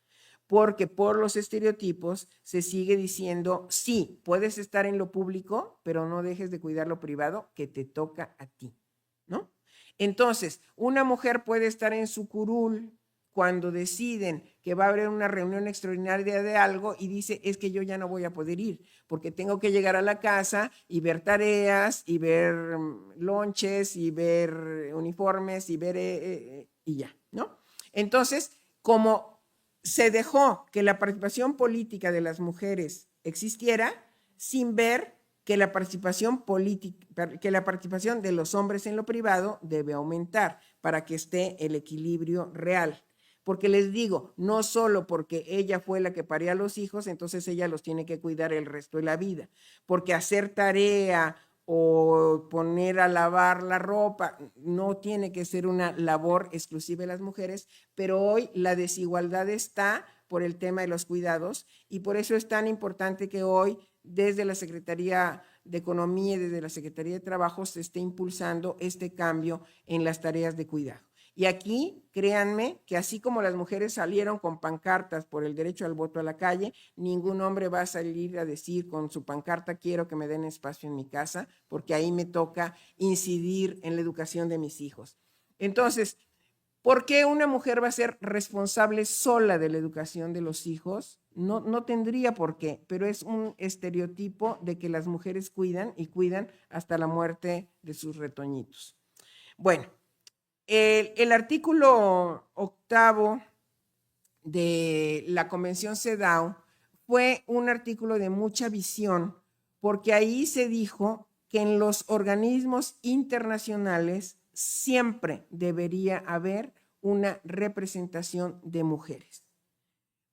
Porque por los estereotipos se sigue diciendo, sí, puedes estar en lo público, pero no dejes de cuidar lo privado que te toca a ti, ¿no? Entonces, una mujer puede estar en su curul cuando deciden que va a haber una reunión extraordinaria de algo y dice, es que yo ya no voy a poder ir porque tengo que llegar a la casa y ver tareas y ver lonches y ver uniformes y ver y ya, ¿no? Entonces, como se dejó que la participación política de las mujeres existiera sin ver que la participación política, que la participación de los hombres en lo privado debe aumentar para que esté el equilibrio real. Porque les digo, no solo porque ella fue la que parió a los hijos, entonces ella los tiene que cuidar el resto de la vida. Porque hacer tarea o poner a lavar la ropa no tiene que ser una labor exclusiva de las mujeres, pero hoy la desigualdad está por el tema de los cuidados, y por eso es tan importante que hoy desde la Secretaría de Economía y desde la Secretaría de Trabajo se esté impulsando este cambio en las tareas de cuidado. Y aquí, créanme, que así como las mujeres salieron con pancartas por el derecho al voto a la calle, ningún hombre va a salir a decir con su pancarta, quiero que me den espacio en mi casa, porque ahí me toca incidir en la educación de mis hijos. Entonces, ¿por qué una mujer va a ser responsable sola de la educación de los hijos? No tendría por qué, pero es un estereotipo de que las mujeres cuidan y cuidan hasta la muerte de sus retoñitos. Bueno, el artículo 8 de la Convención CEDAW fue un artículo de mucha visión, porque ahí se dijo que en los organismos internacionales siempre debería haber una representación de mujeres,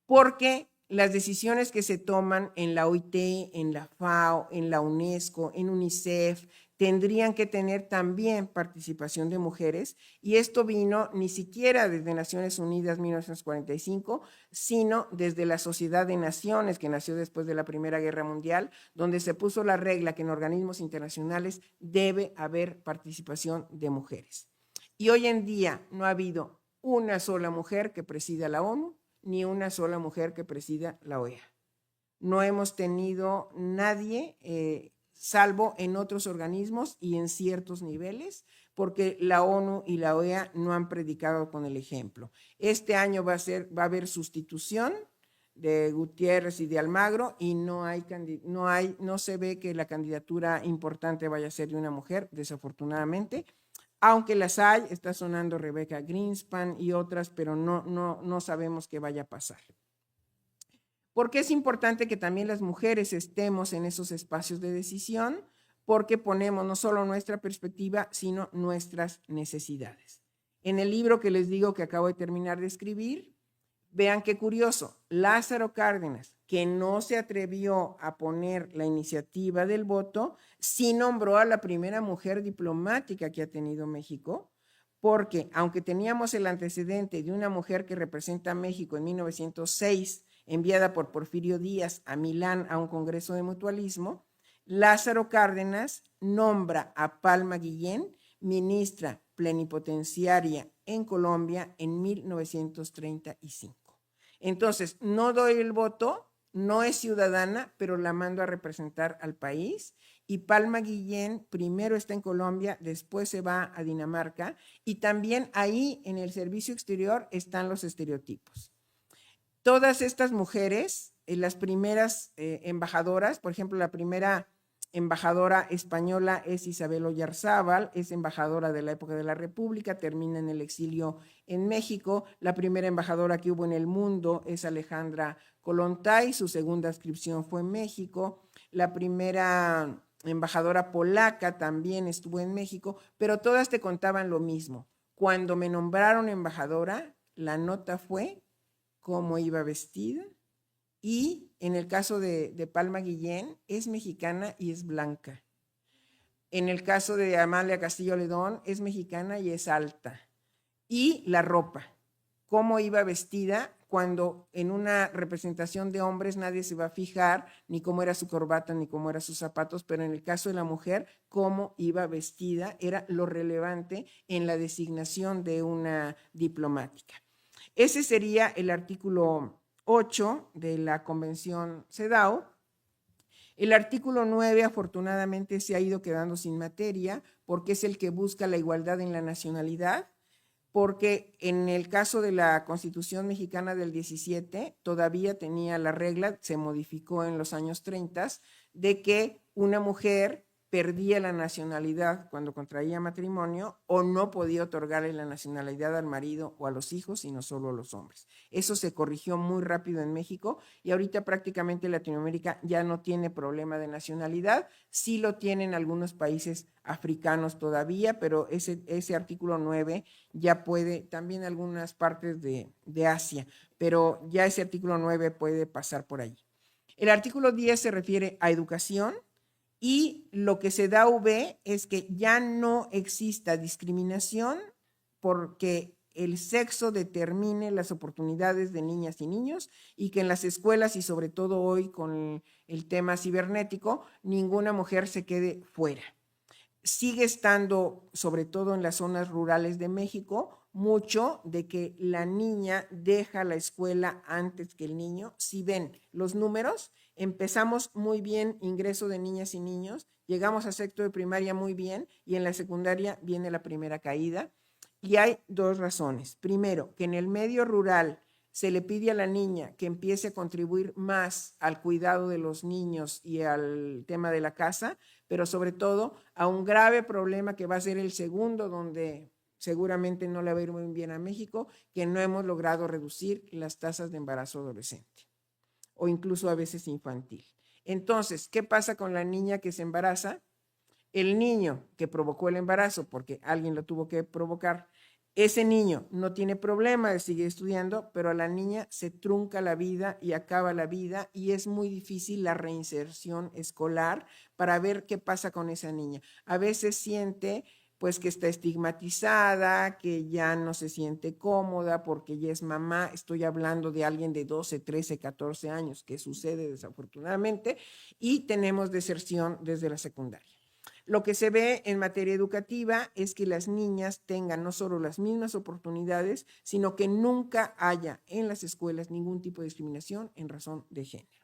porque las decisiones que se toman en la OIT, en la FAO, en la UNESCO, en UNICEF, tendrían que tener también participación de mujeres, y esto vino ni siquiera desde Naciones Unidas 1945, sino desde la Sociedad de Naciones, que nació después de la Primera Guerra Mundial, donde se puso la regla que en organismos internacionales debe haber participación de mujeres. Y hoy en día no ha habido una sola mujer que presida la ONU, ni una sola mujer que presida la OEA. No hemos tenido nadie, salvo en otros organismos y en ciertos niveles, porque la ONU y la OEA no han predicado con el ejemplo. Este año va a haber sustitución de Gutiérrez y de Almagro, y no se ve que la candidatura importante vaya a ser de una mujer, desafortunadamente. Aunque las hay, está sonando Rebecca Greenspan y otras, pero no sabemos qué vaya a pasar. ¿Por qué es importante que también las mujeres estemos en esos espacios de decisión? Porque ponemos no solo nuestra perspectiva, sino nuestras necesidades. En el libro que les digo que acabo de terminar de escribir, vean qué curioso, Lázaro Cárdenas, que no se atrevió a poner la iniciativa del voto, sí nombró a la primera mujer diplomática que ha tenido México, porque aunque teníamos el antecedente de una mujer que representa a México en 1906, enviada por Porfirio Díaz a Milán a un congreso de mutualismo, Lázaro Cárdenas nombra a Palma Guillén ministra plenipotenciaria en Colombia en 1935. Entonces, no doy el voto, no es ciudadana, pero la mando a representar al país. Y Palma Guillén primero está en Colombia, después se va a Dinamarca, y también ahí en el servicio exterior están los estereotipos. Todas estas mujeres, las primeras embajadoras, por ejemplo, la primera embajadora española es Isabel Oyarzábal, es embajadora de la época de la República, termina en el exilio en México. La primera embajadora que hubo en el mundo es Alejandra Kollontai, su segunda adscripción fue en México. La primera embajadora polaca también estuvo en México, pero todas te contaban lo mismo. Cuando me nombraron embajadora, la nota fue cómo iba vestida, y en el caso de Palma Guillén, es mexicana y es blanca. En el caso de Amalia Castillo Ledón, es mexicana y es alta. Y la ropa, cómo iba vestida, cuando en una representación de hombres nadie se va a fijar ni cómo era su corbata ni cómo eran sus zapatos, pero en el caso de la mujer, cómo iba vestida era lo relevante en la designación de una diplomática. Ese sería el artículo 8 de la Convención CEDAW. El artículo 9 afortunadamente se ha ido quedando sin materia porque es el que busca la igualdad en la nacionalidad, porque en el caso de la Constitución mexicana del 17 todavía tenía la regla, se modificó en los años 30, de que una mujer perdía la nacionalidad cuando contraía matrimonio o no podía otorgarle la nacionalidad al marido o a los hijos, sino solo a los hombres. Eso se corrigió muy rápido en México y ahorita prácticamente Latinoamérica ya no tiene problema de nacionalidad. Sí lo tienen algunos países africanos todavía, pero ese artículo 9 ya puede, también algunas partes de Asia, pero ya ese artículo 9 puede pasar por ahí. El artículo 10 se refiere a educación. Y lo que CEDAW ve es que ya no exista discriminación porque el sexo determine las oportunidades de niñas y niños, y que en las escuelas y sobre todo hoy con el tema cibernético, ninguna mujer se quede fuera. Sigue estando, sobre todo en las zonas rurales de México, mucho de que la niña deja la escuela antes que el niño. Si ven los números, empezamos muy bien ingreso de niñas y niños, llegamos a sexto de primaria muy bien y en la secundaria viene la primera caída. Y hay dos razones. Primero, que en el medio rural se le pide a la niña que empiece a contribuir más al cuidado de los niños y al tema de la casa, pero sobre todo a un grave problema que va a ser el segundo, donde seguramente no le va a ir muy bien a México, que no hemos logrado reducir las tasas de embarazo adolescente o incluso a veces infantil. Entonces, ¿qué pasa con la niña que se embaraza? El niño que provocó el embarazo, porque alguien lo tuvo que provocar, ese niño no tiene problema de seguir estudiando, pero a la niña se trunca la vida y acaba la vida y es muy difícil la reinserción escolar para ver qué pasa con esa niña. A veces siente pues que está estigmatizada, que ya no se siente cómoda porque ya es mamá. Estoy hablando de alguien de 12, 13, 14 años, que sucede desafortunadamente, y tenemos deserción desde la secundaria. Lo que se ve en materia educativa es que las niñas tengan no solo las mismas oportunidades, sino que nunca haya en las escuelas ningún tipo de discriminación en razón de género.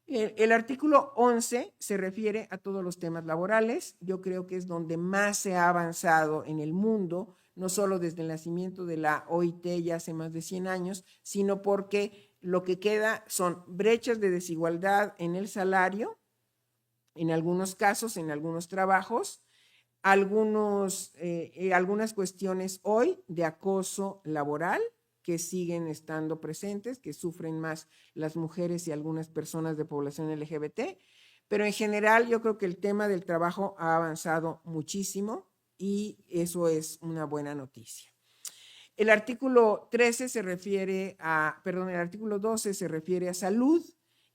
El artículo 11 se refiere a todos los temas laborales. Yo creo que es donde más se ha avanzado en el mundo, no solo desde el nacimiento de la OIT ya hace más de 100 años, sino porque lo que queda son brechas de desigualdad en el salario, en algunos casos, en algunos trabajos, algunas cuestiones hoy de acoso laboral que siguen estando presentes, que sufren más las mujeres y algunas personas de población LGBT, pero en general yo creo que el tema del trabajo ha avanzado muchísimo y eso es una buena noticia. El artículo 13 se refiere a, el artículo 12 se refiere a salud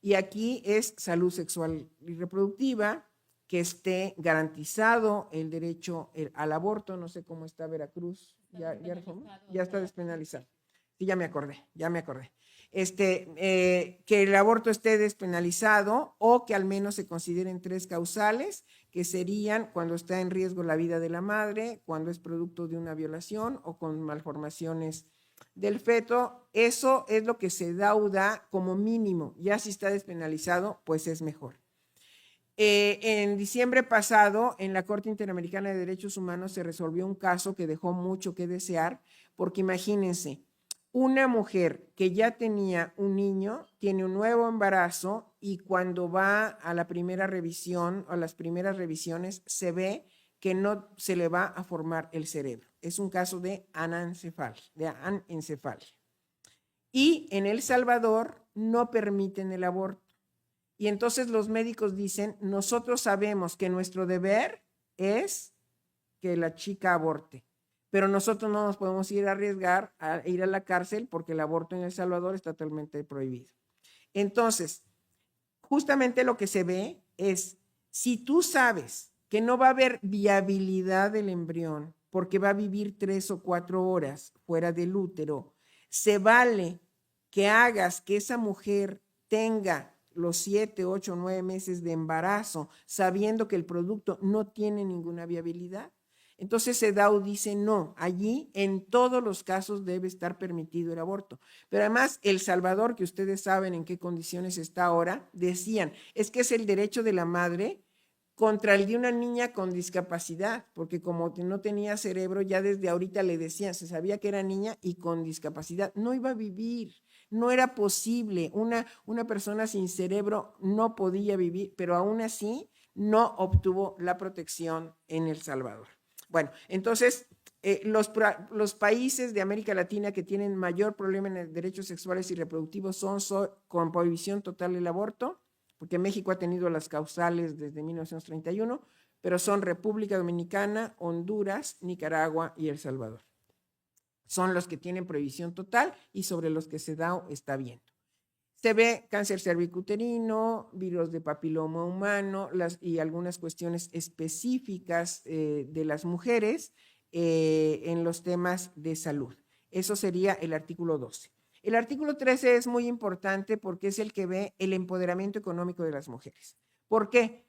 Y aquí es salud sexual y reproductiva, que esté garantizado el derecho al aborto. No sé cómo está Veracruz. Ya está despenalizado. Sí, ya me acordé. Que el aborto esté despenalizado o que al menos se consideren 3 causales, que serían cuando está en riesgo la vida de la madre, cuando es producto de una violación o con malformaciones del feto. Eso es lo que se dauda como mínimo. Ya si está despenalizado, pues es mejor. En diciembre pasado, en la Corte Interamericana de Derechos Humanos se resolvió un caso que dejó mucho que desear, porque imagínense, una mujer que ya tenía un niño, tiene un nuevo embarazo y cuando va a la primera revisión o las primeras revisiones se ve que no se le va a formar el cerebro. Es un caso de anencefalia. Y en El Salvador no permiten el aborto. Y entonces los médicos dicen, nosotros sabemos que nuestro deber es que la chica aborte, pero nosotros no nos podemos ir a arriesgar a ir a la cárcel porque el aborto en El Salvador está totalmente prohibido. Entonces, justamente lo que se ve es, si tú sabes que no va a haber viabilidad del embrión porque va a vivir 3 o 4 horas fuera del útero, se vale que hagas que esa mujer tenga los 7, 8, 9 meses de embarazo, sabiendo que el producto no tiene ninguna viabilidad. Entonces CEDAW dice no, allí en todos los casos debe estar permitido el aborto. Pero además El Salvador, que ustedes saben en qué condiciones está ahora, decían, es que es el derecho de la madre contra el de una niña con discapacidad, porque como no tenía cerebro, ya desde ahorita le decían, se sabía que era niña y con discapacidad, no iba a vivir. No era posible, una persona sin cerebro no podía vivir, pero aún así no obtuvo la protección en El Salvador. Bueno, entonces los países de América Latina que tienen mayor problema en derechos sexuales y reproductivos son con prohibición total del aborto, porque México ha tenido las causales desde 1931, pero son República Dominicana, Honduras, Nicaragua y El Salvador. Son los que tienen prohibición total y sobre los que CEDAW está viendo. Se ve cáncer cervicuterino, virus de papiloma humano y algunas cuestiones específicas de las mujeres en los temas de salud. Eso sería el artículo 12. El artículo 13 es muy importante porque es el que ve el empoderamiento económico de las mujeres. ¿Por qué?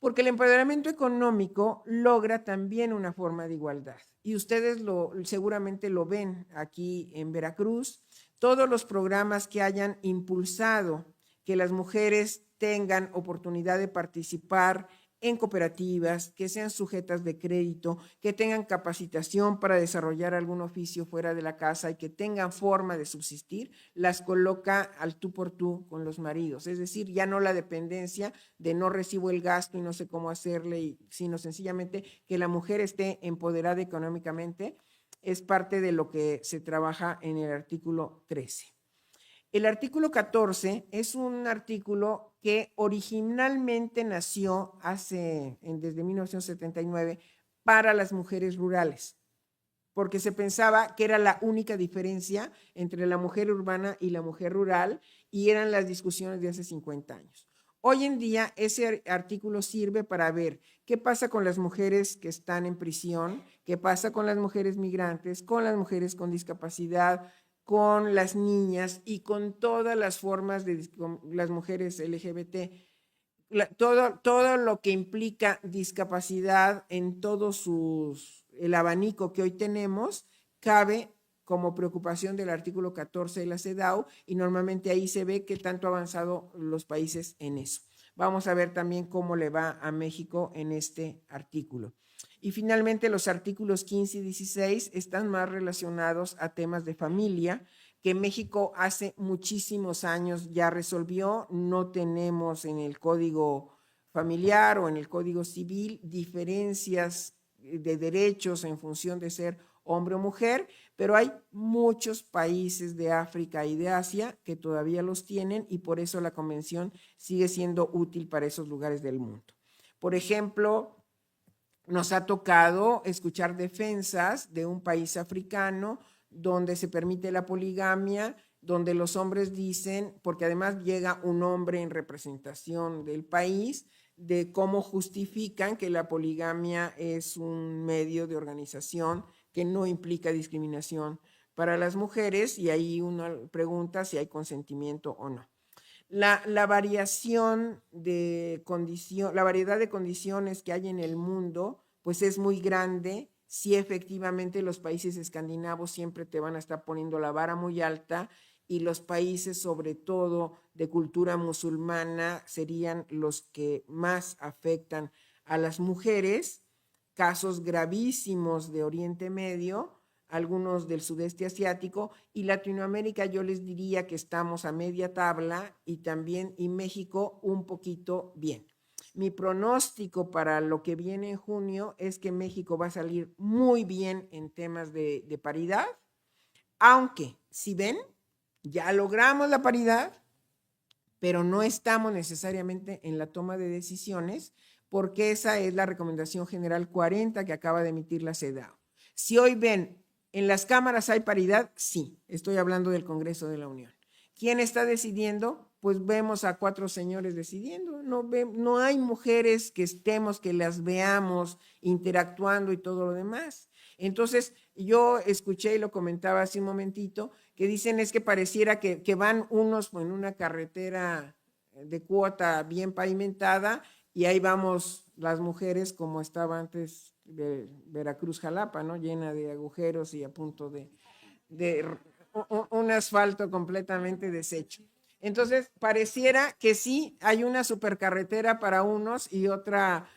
Porque el empoderamiento económico logra también una forma de igualdad. Y ustedes seguramente lo ven aquí en Veracruz. Todos los programas que hayan impulsado que las mujeres tengan oportunidad de participar en cooperativas, que sean sujetas de crédito, que tengan capacitación para desarrollar algún oficio fuera de la casa y que tengan forma de subsistir, las coloca al tú por tú con los maridos. Es decir, ya no la dependencia de no recibo el gasto y no sé cómo hacerle, sino sencillamente que la mujer esté empoderada económicamente. Es parte de lo que se trabaja en el artículo 13. El artículo 14 es un artículo que originalmente nació desde 1979 para las mujeres rurales, porque se pensaba que era la única diferencia entre la mujer urbana y la mujer rural y eran las discusiones de hace 50 años. Hoy en día ese artículo sirve para ver qué pasa con las mujeres que están en prisión, qué pasa con las mujeres migrantes, con las mujeres con discapacidad, con las niñas y con todas las formas de las mujeres LGBT, todo lo que implica discapacidad en todo el abanico que hoy tenemos, cabe como preocupación del artículo 14 de la CEDAW y normalmente ahí se ve que tanto han avanzado los países en eso. Vamos a ver también cómo le va a México en este artículo. Y finalmente los artículos 15 y 16 están más relacionados a temas de familia que México hace muchísimos años ya resolvió. No tenemos en el Código Familiar o en el Código Civil diferencias de derechos en función de ser hombre o mujer, pero hay muchos países de África y de Asia que todavía los tienen y por eso la convención sigue siendo útil para esos lugares del mundo. Por ejemplo, nos ha tocado escuchar defensas de un país africano donde se permite la poligamia donde los hombres dicen, porque además llega un hombre en representación del país, de cómo justifican que la poligamia es un medio de organización que no implica discriminación para las mujeres, y ahí uno pregunta si hay consentimiento o no. La variación de condición, la variedad de condiciones que hay en el mundo, pues es muy grande. Sí, efectivamente, los países escandinavos siempre te van a estar poniendo la vara muy alta, y los países, sobre todo de cultura musulmana, serían los que más afectan a las mujeres. Casos gravísimos de Oriente Medio, algunos del sudeste asiático, y Latinoamérica yo les diría que estamos a media tabla, y también y México un poquito bien. Mi pronóstico para lo que viene en junio es que México va a salir muy bien en temas de paridad, aunque, si ven, ya logramos la paridad, pero no estamos necesariamente en la toma de decisiones, porque esa es la recomendación general 40 que acaba de emitir la CEDAW. Si hoy ven, ¿en las cámaras hay paridad? Sí, estoy hablando del Congreso de la Unión. ¿Quién está decidiendo? Pues vemos a 4 señores decidiendo. No hay mujeres que estemos, que las veamos interactuando y todo lo demás. Entonces, yo escuché y lo comentaba hace un momentito, que dicen es que pareciera que van unos en una carretera de cuota bien pavimentada, y ahí vamos las mujeres como estaba antes de Veracruz-Jalapa, ¿no? Llena de agujeros y a punto de un asfalto completamente deshecho. Entonces, pareciera que sí hay una supercarretera para unos y otra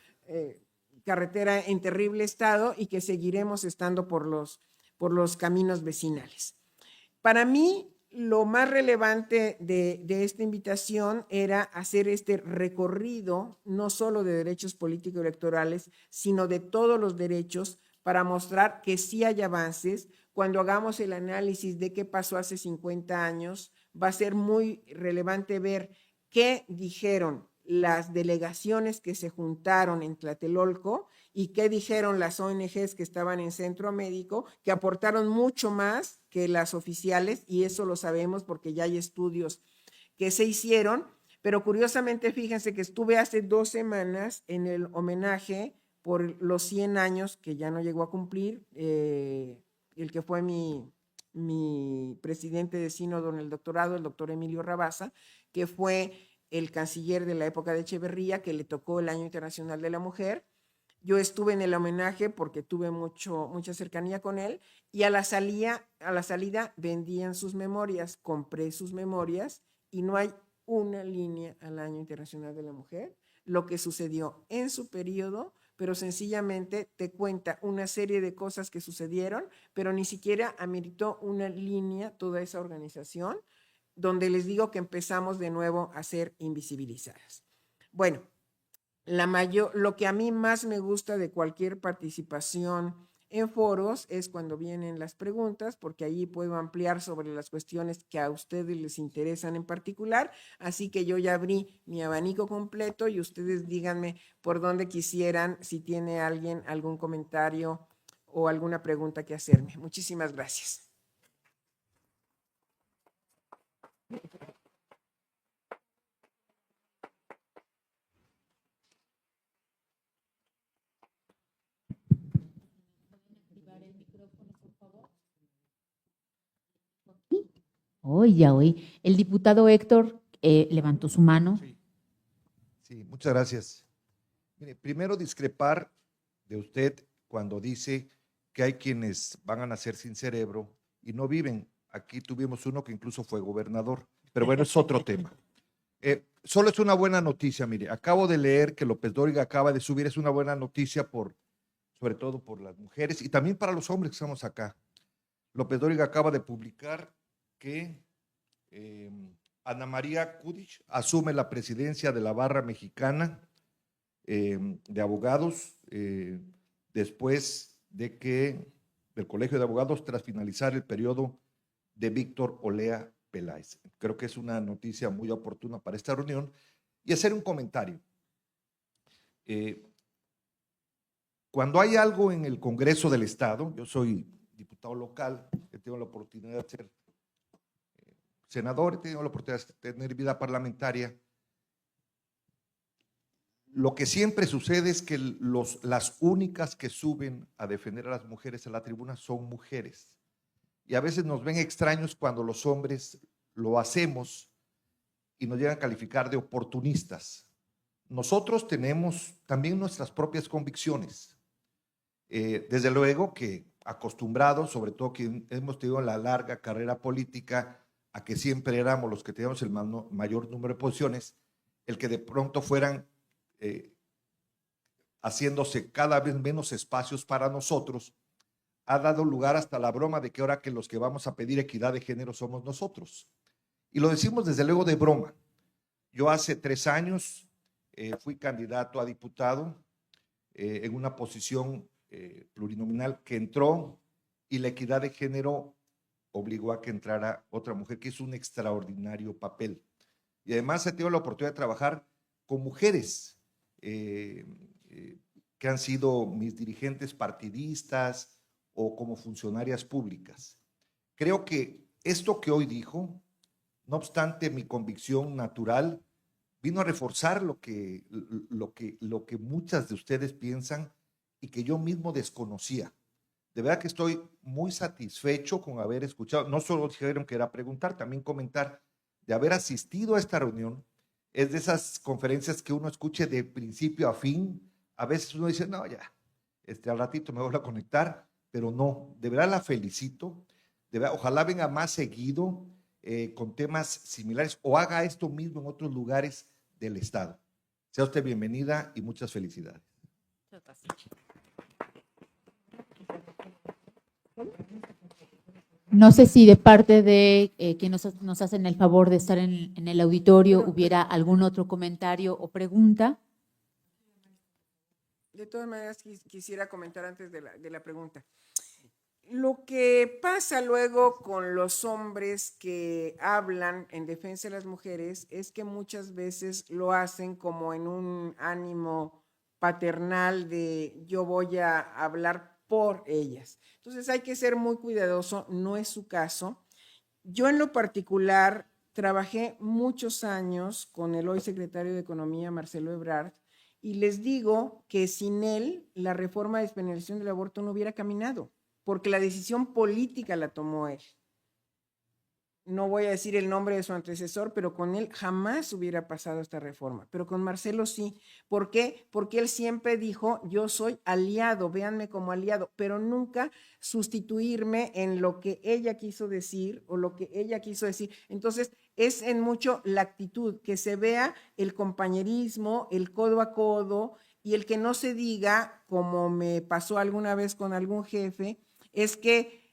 carretera en terrible estado, y que seguiremos estando por los caminos vecinales. Para mí, lo más relevante de esta invitación era hacer este recorrido, no solo de derechos políticos electorales, sino de todos los derechos, para mostrar que sí hay avances. Cuando hagamos el análisis de qué pasó hace 50 años, va a ser muy relevante ver qué dijeron las delegaciones que se juntaron en Tlatelolco y qué dijeron las ONGs que estaban en Centro Médico, que aportaron mucho más que las oficiales, y eso lo sabemos porque ya hay estudios que se hicieron. Pero curiosamente, fíjense que estuve hace 2 semanas en el homenaje por los 100 años que ya no llegó a cumplir, el que fue mi presidente de sínodo en el doctorado, el doctor Emilio Rabasa, que fue el canciller de la época de Echeverría, que le tocó el Año Internacional de la Mujer. Yo estuve en el homenaje porque tuve mucha cercanía con él, y a la salida vendían sus memorias, compré sus memorias, y no hay una línea al Año Internacional de la Mujer, lo que sucedió en su periodo, pero sencillamente te cuenta una serie de cosas que sucedieron, pero ni siquiera ameritó una línea toda esa organización, donde les digo que empezamos de nuevo a ser invisibilizadas. Bueno, lo que a mí más me gusta de cualquier participación en foros es cuando vienen las preguntas, porque allí puedo ampliar sobre las cuestiones que a ustedes les interesan en particular. Así que yo ya abrí mi abanico completo, y ustedes díganme por dónde quisieran, si tiene alguien algún comentario o alguna pregunta que hacerme. Muchísimas gracias. Hoy ya oí. El diputado Héctor levantó su mano. Sí. Sí, muchas gracias. Mire, primero discrepar de usted cuando dice que hay quienes van a nacer sin cerebro y no viven. Aquí tuvimos uno que incluso fue gobernador, pero bueno, es otro tema. Solo es una buena noticia, mire, acabo de leer que López Dóriga acaba de subir, es una buena noticia sobre todo por las mujeres y también para los hombres que estamos acá. López Dóriga acaba de publicar que Ana María Kudich asume la presidencia de la Barra Mexicana de Abogados después del Colegio de Abogados, tras finalizar el periodo de Víctor Olea Peláez. Creo que es una noticia muy oportuna para esta reunión. Y hacer un comentario. Cuando hay algo en el Congreso del Estado, yo soy diputado local, que tengo la oportunidad de ser senador, he tenido la oportunidad de tener vida parlamentaria. Lo que siempre sucede es que las únicas que suben a defender a las mujeres a la tribuna son mujeres. Y a veces nos ven extraños cuando los hombres lo hacemos y nos llegan a calificar de oportunistas. Nosotros tenemos también nuestras propias convicciones. Desde luego que acostumbrados, sobre todo que hemos tenido la larga carrera política, a que siempre éramos los que teníamos el mayor número de posiciones, el que de pronto fueran haciéndose cada vez menos espacios para nosotros, ha dado lugar hasta la broma de que ahora que los que vamos a pedir equidad de género somos nosotros. Y lo decimos desde luego de broma. Yo hace 3 años fui candidato a diputado en una posición plurinominal que entró, y la equidad de género obligó a que entrara otra mujer que hizo un extraordinario papel. Y además he tenido la oportunidad de trabajar con mujeres que han sido mis dirigentes partidistas o como funcionarias públicas. Creo que esto que hoy dijo, no obstante mi convicción natural, vino a reforzar lo que muchas de ustedes piensan y que yo mismo desconocía. De verdad que estoy muy satisfecho con haber escuchado, no solo dijeron que era preguntar, también comentar, de haber asistido a esta reunión. Es de esas conferencias que uno escuche de principio a fin. A veces uno dice, no, ya, al ratito me voy a conectar, pero no, de verdad la felicito. De verdad, ojalá venga más seguido con temas similares o haga esto mismo en otros lugares del Estado. Sea usted bienvenida y muchas felicidades. No sé si de parte de quienes nos hacen el favor de estar en el auditorio hubiera algún otro comentario o pregunta. De todas maneras, quisiera comentar antes de la pregunta. Lo que pasa luego con los hombres que hablan en defensa de las mujeres es que muchas veces lo hacen como en un ánimo paternal de yo voy a hablar por ellas. Entonces hay que ser muy cuidadoso, no es su caso. Yo en lo particular trabajé muchos años con el hoy secretario de Economía, Marcelo Ebrard, y les digo que sin él la reforma de despenalización del aborto no hubiera caminado, porque la decisión política la tomó él. No voy a decir el nombre de su antecesor, pero con él jamás hubiera pasado esta reforma, pero con Marcelo sí. ¿Por qué? Porque él siempre dijo, yo soy aliado, véanme como aliado, pero nunca sustituirme en lo que ella quiso decir o lo que ella quiso decir. Entonces, es en mucho la actitud, que se vea el compañerismo, el codo a codo, y el que no se diga, como me pasó alguna vez con algún jefe, es que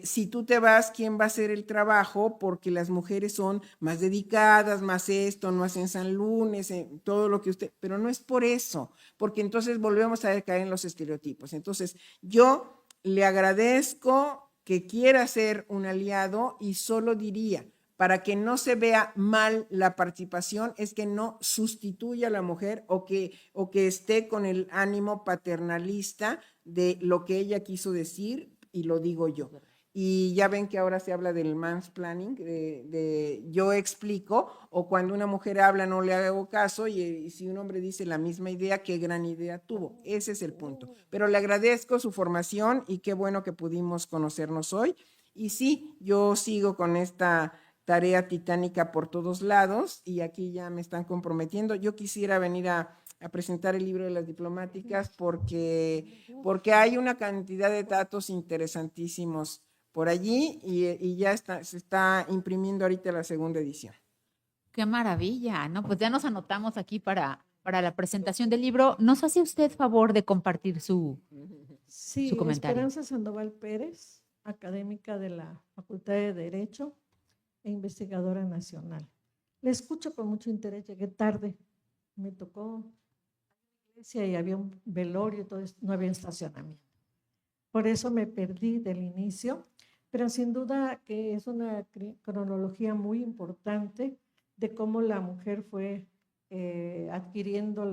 si tú te vas, ¿quién va a hacer el trabajo? Porque las mujeres son más dedicadas, más esto, no hacen San Lunes, todo lo que usted, pero no es por eso, porque entonces volvemos a caer en los estereotipos. Entonces, yo le agradezco que quiera ser un aliado y solo diría, para que no se vea mal la participación, es que no sustituya a la mujer o que esté con el ánimo paternalista de lo que ella quiso decir, y lo digo yo. Y ya ven que ahora se habla del mansplaining, de yo explico, o cuando una mujer habla no le hago caso, y si un hombre dice la misma idea, qué gran idea tuvo. Ese es el punto. Pero le agradezco su formación y qué bueno que pudimos conocernos hoy. Y sí, yo sigo con esta tarea titánica por todos lados, y aquí ya me están comprometiendo. Yo quisiera venir a presentar el libro de las diplomáticas porque hay una cantidad de datos interesantísimos por allí, y ya se está imprimiendo ahorita la segunda edición. ¡Qué maravilla! ¿No? Pues ya nos anotamos aquí para la presentación del libro. ¿Nos hace usted favor de compartir su comentario? Esperanza Sandoval Pérez, académica de la Facultad de Derecho e investigadora nacional. Le escucho con mucho interés, llegué tarde, me tocó y había un velorio, todo esto, no había estacionamiento. Por eso me perdí del inicio, pero sin duda que es una cronología muy importante de cómo la mujer fue adquiriendo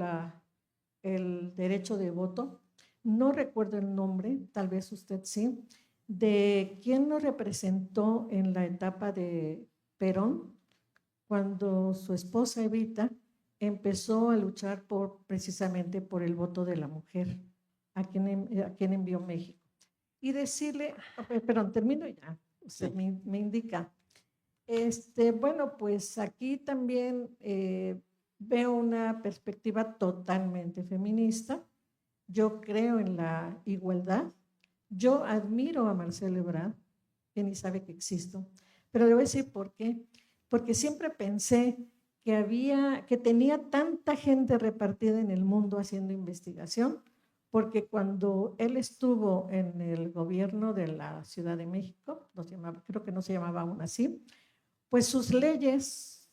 el derecho de voto. No recuerdo el nombre, tal vez usted sí, de quién nos representó en la etapa de Perón, cuando su esposa Evita empezó a luchar precisamente por el voto de la mujer, a quien envió México. Y decirle, perdón, termino ya, usted me indica. Bueno, pues aquí también veo una perspectiva totalmente feminista. Yo creo en la igualdad. Yo admiro a Marcelo Ebrard, que ni sabe que existo, pero le voy a decir por qué. Porque siempre pensé que tenía tanta gente repartida en el mundo haciendo investigación, porque cuando él estuvo en el gobierno de la Ciudad de México, creo que no se llamaba aún así, pues sus leyes,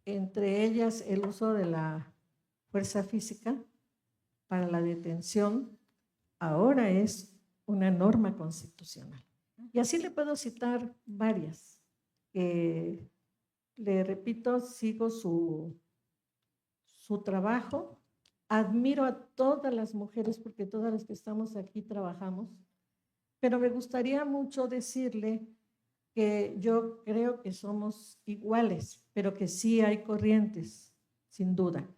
entre ellas el uso de la fuerza física para la detención, ahora es una norma constitucional. Y así le puedo citar varias. Le repito, sigo su trabajo. Admiro a todas las mujeres porque todas las que estamos aquí trabajamos, pero me gustaría mucho decirle que yo creo que somos iguales, pero que sí hay corrientes, sin duda.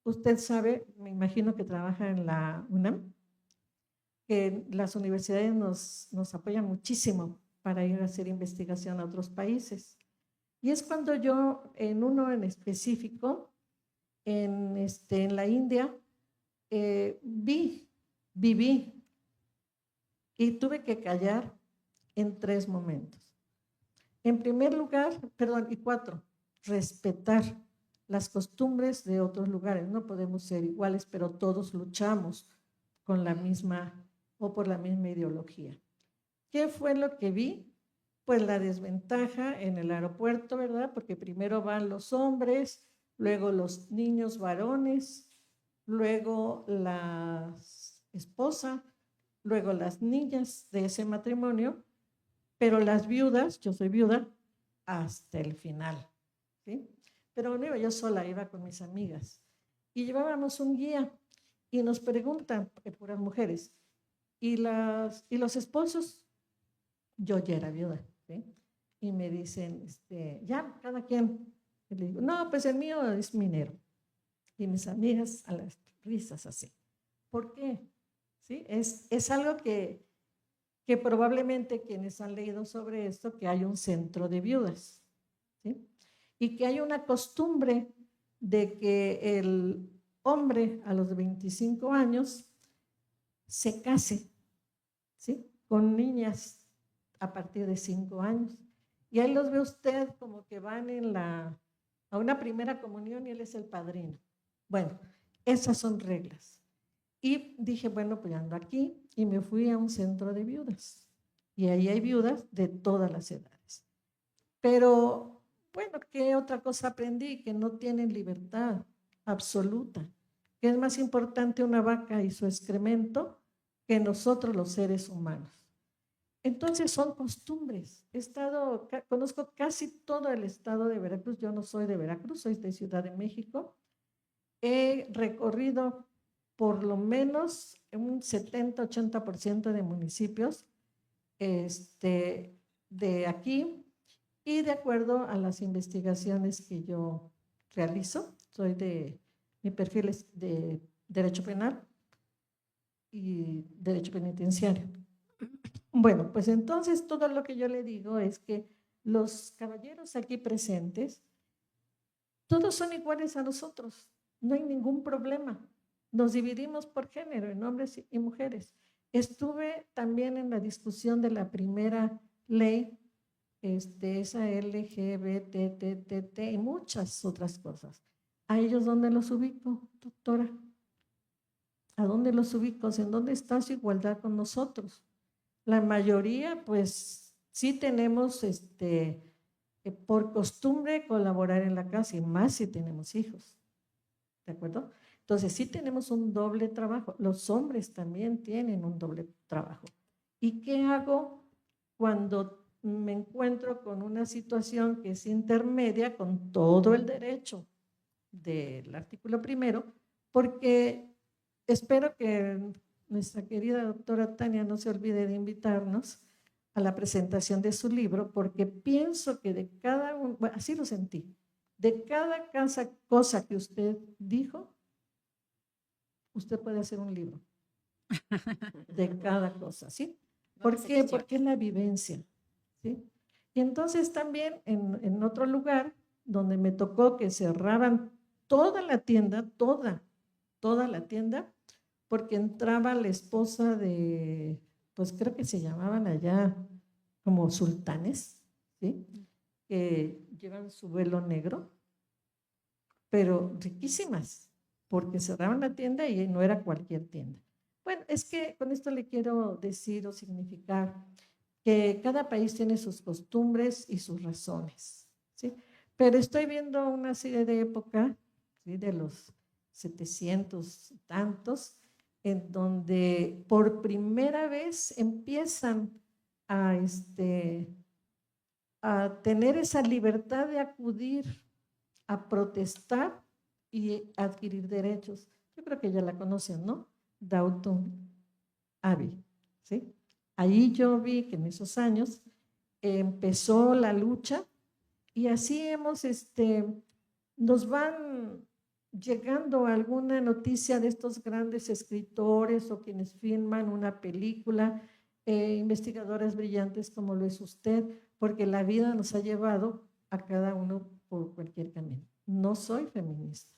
Usted sabe, me imagino que trabaja en la UNAM, que las universidades nos apoyan muchísimo para ir a hacer investigación a otros países. Y es cuando yo, en uno en específico, en la India, viví y tuve que callar en 3 momentos. En primer lugar, y 4, respetar las costumbres de otros lugares. No podemos ser iguales, pero todos luchamos con la misma o por la misma ideología. ¿Qué fue lo que vi? Pues la desventaja en el aeropuerto, ¿verdad? Porque primero van los hombres, luego los niños varones, luego la esposa, luego las niñas de ese matrimonio, pero las viudas, yo soy viuda, hasta el final, ¿sí? Pero no iba yo sola, iba con mis amigas. Y llevábamos un guía y nos preguntan, puras mujeres, ¿y los esposos? Yo ya era viuda, ¿sí? Y me dicen, ya, cada quien. Y le digo, no, pues el mío es minero. Y mis amigas a las risas así. ¿Por qué? ¿Sí? Es algo que probablemente quienes han leído sobre esto, que hay un centro de viudas, ¿sí? Y que hay una costumbre de que el hombre a los 25 años se case, ¿sí? Con niñas a partir de 5 años. Y ahí los ve usted como que van a una primera comunión y él es el padrino. Bueno, esas son reglas. Y dije, bueno, pues ando aquí y me fui a un centro de viudas. Y ahí hay viudas de todas las edades. Pero, bueno, ¿qué otra cosa aprendí? Que no tienen libertad absoluta. Que es más importante una vaca y su excremento que nosotros los seres humanos. Entonces son costumbres. Conozco casi todo el estado de Veracruz. Yo no soy de Veracruz, soy de Ciudad de México. He recorrido por lo menos un 70-80% de municipios de aquí, y de acuerdo a las investigaciones que yo realizo, mi perfil es de Derecho Penal y Derecho Penitenciario. Bueno, pues entonces todo lo que yo le digo es que los caballeros aquí presentes, todos son iguales a nosotros, no hay ningún problema. Nos dividimos por género, en hombres y mujeres. Estuve también en la discusión de la primera ley, esa LGBTTT y muchas otras cosas. ¿A ellos dónde los ubico, doctora? ¿A dónde los ubico? ¿En dónde está su igualdad con nosotros? La mayoría, pues, sí tenemos, por costumbre colaborar en la casa, y más si tenemos hijos, ¿de acuerdo? Entonces, sí tenemos un doble trabajo. Los hombres también tienen un doble trabajo. ¿Y qué hago cuando me encuentro con una situación que es intermedia con todo el derecho del artículo 1? Porque espero que nuestra querida doctora Tania no se olvide de invitarnos a la presentación de su libro porque pienso que de cada uno, bueno, así lo sentí, de cada cosa que usted dijo, usted puede hacer un libro. De cada cosa, ¿sí? ¿Por qué? Porque es la vivencia, ¿sí? Y entonces también en otro lugar donde me tocó que cerraban toda la tienda, toda la tienda, porque entraba la esposa de, pues creo que se llamaban allá como sultanes, ¿sí? Que llevan su velo negro, pero riquísimas, porque cerraban la tienda y no era cualquier tienda. Bueno, es que con esto le quiero decir o significar que cada país tiene sus costumbres y sus razones, ¿sí? Pero estoy viendo una serie de época, ¿sí? De los 700 y tantos, en donde por primera vez empiezan a, a tener esa libertad de acudir a protestar y adquirir derechos. Yo creo que ya la conocen, ¿no? Downton Abbey, ¿sí? Ahí yo vi que en esos años empezó la lucha y así nos van llegando alguna noticia de estos grandes escritores o quienes filman una película, investigadores brillantes como lo es usted, porque la vida nos ha llevado a cada uno por cualquier camino. No soy feminista,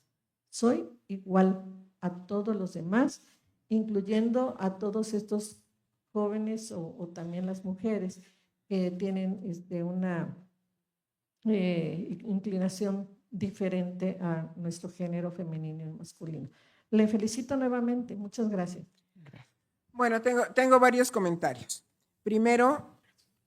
soy igual a todos los demás, incluyendo a todos estos jóvenes o también las mujeres que tienen una inclinación diferente a nuestro género femenino y masculino. Le felicito nuevamente, muchas gracias. Bueno, tengo varios comentarios. Primero,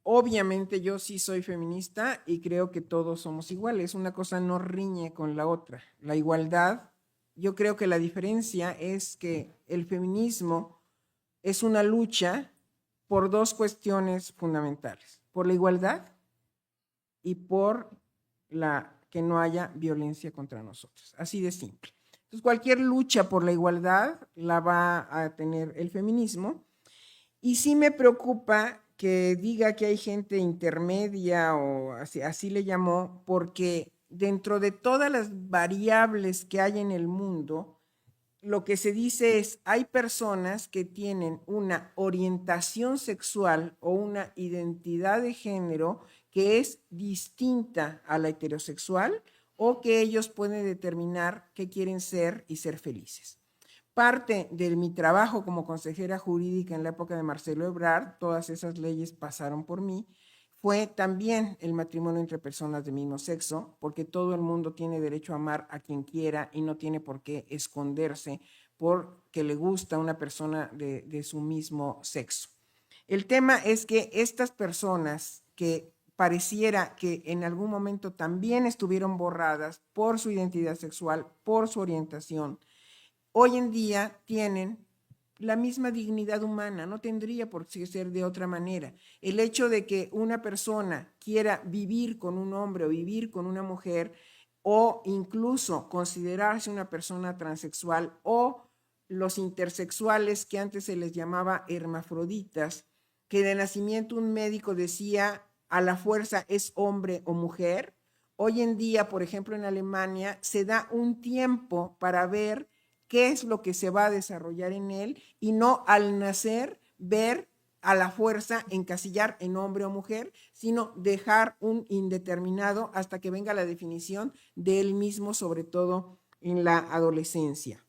obviamente yo sí soy feminista y creo que todos somos iguales. Una cosa no riñe con la otra. La igualdad, yo creo que la diferencia es que el feminismo es una lucha por dos cuestiones fundamentales, por la igualdad y por que no haya violencia contra nosotros. Así de simple. Entonces, cualquier lucha por la igualdad la va a tener el feminismo. Y sí me preocupa que diga que hay gente intermedia o así le llamó, porque dentro de todas las variables que hay en el mundo, lo que se dice es, hay personas que tienen una orientación sexual o una identidad de género que es distinta a la heterosexual o que ellos pueden determinar qué quieren ser y ser felices. Parte de mi trabajo como consejera jurídica en la época de Marcelo Ebrard, todas esas leyes pasaron por mí, fue también el matrimonio entre personas de mismo sexo, porque todo el mundo tiene derecho a amar a quien quiera y no tiene por qué esconderse porque le gusta una persona de su mismo sexo. El tema es que estas personas que pareciera que en algún momento también estuvieron borradas por su identidad sexual, por su orientación, hoy en día tienen la misma dignidad humana, no tendría por qué ser de otra manera. El hecho de que una persona quiera vivir con un hombre o vivir con una mujer o incluso considerarse una persona transexual o los intersexuales que antes se les llamaba hermafroditas, que de nacimiento un médico decía a la fuerza es hombre o mujer. Hoy en día, por ejemplo, en Alemania se da un tiempo para ver qué es lo que se va a desarrollar en él y no al nacer ver a la fuerza encasillar en hombre o mujer, sino dejar un indeterminado hasta que venga la definición de él mismo, sobre todo en la adolescencia.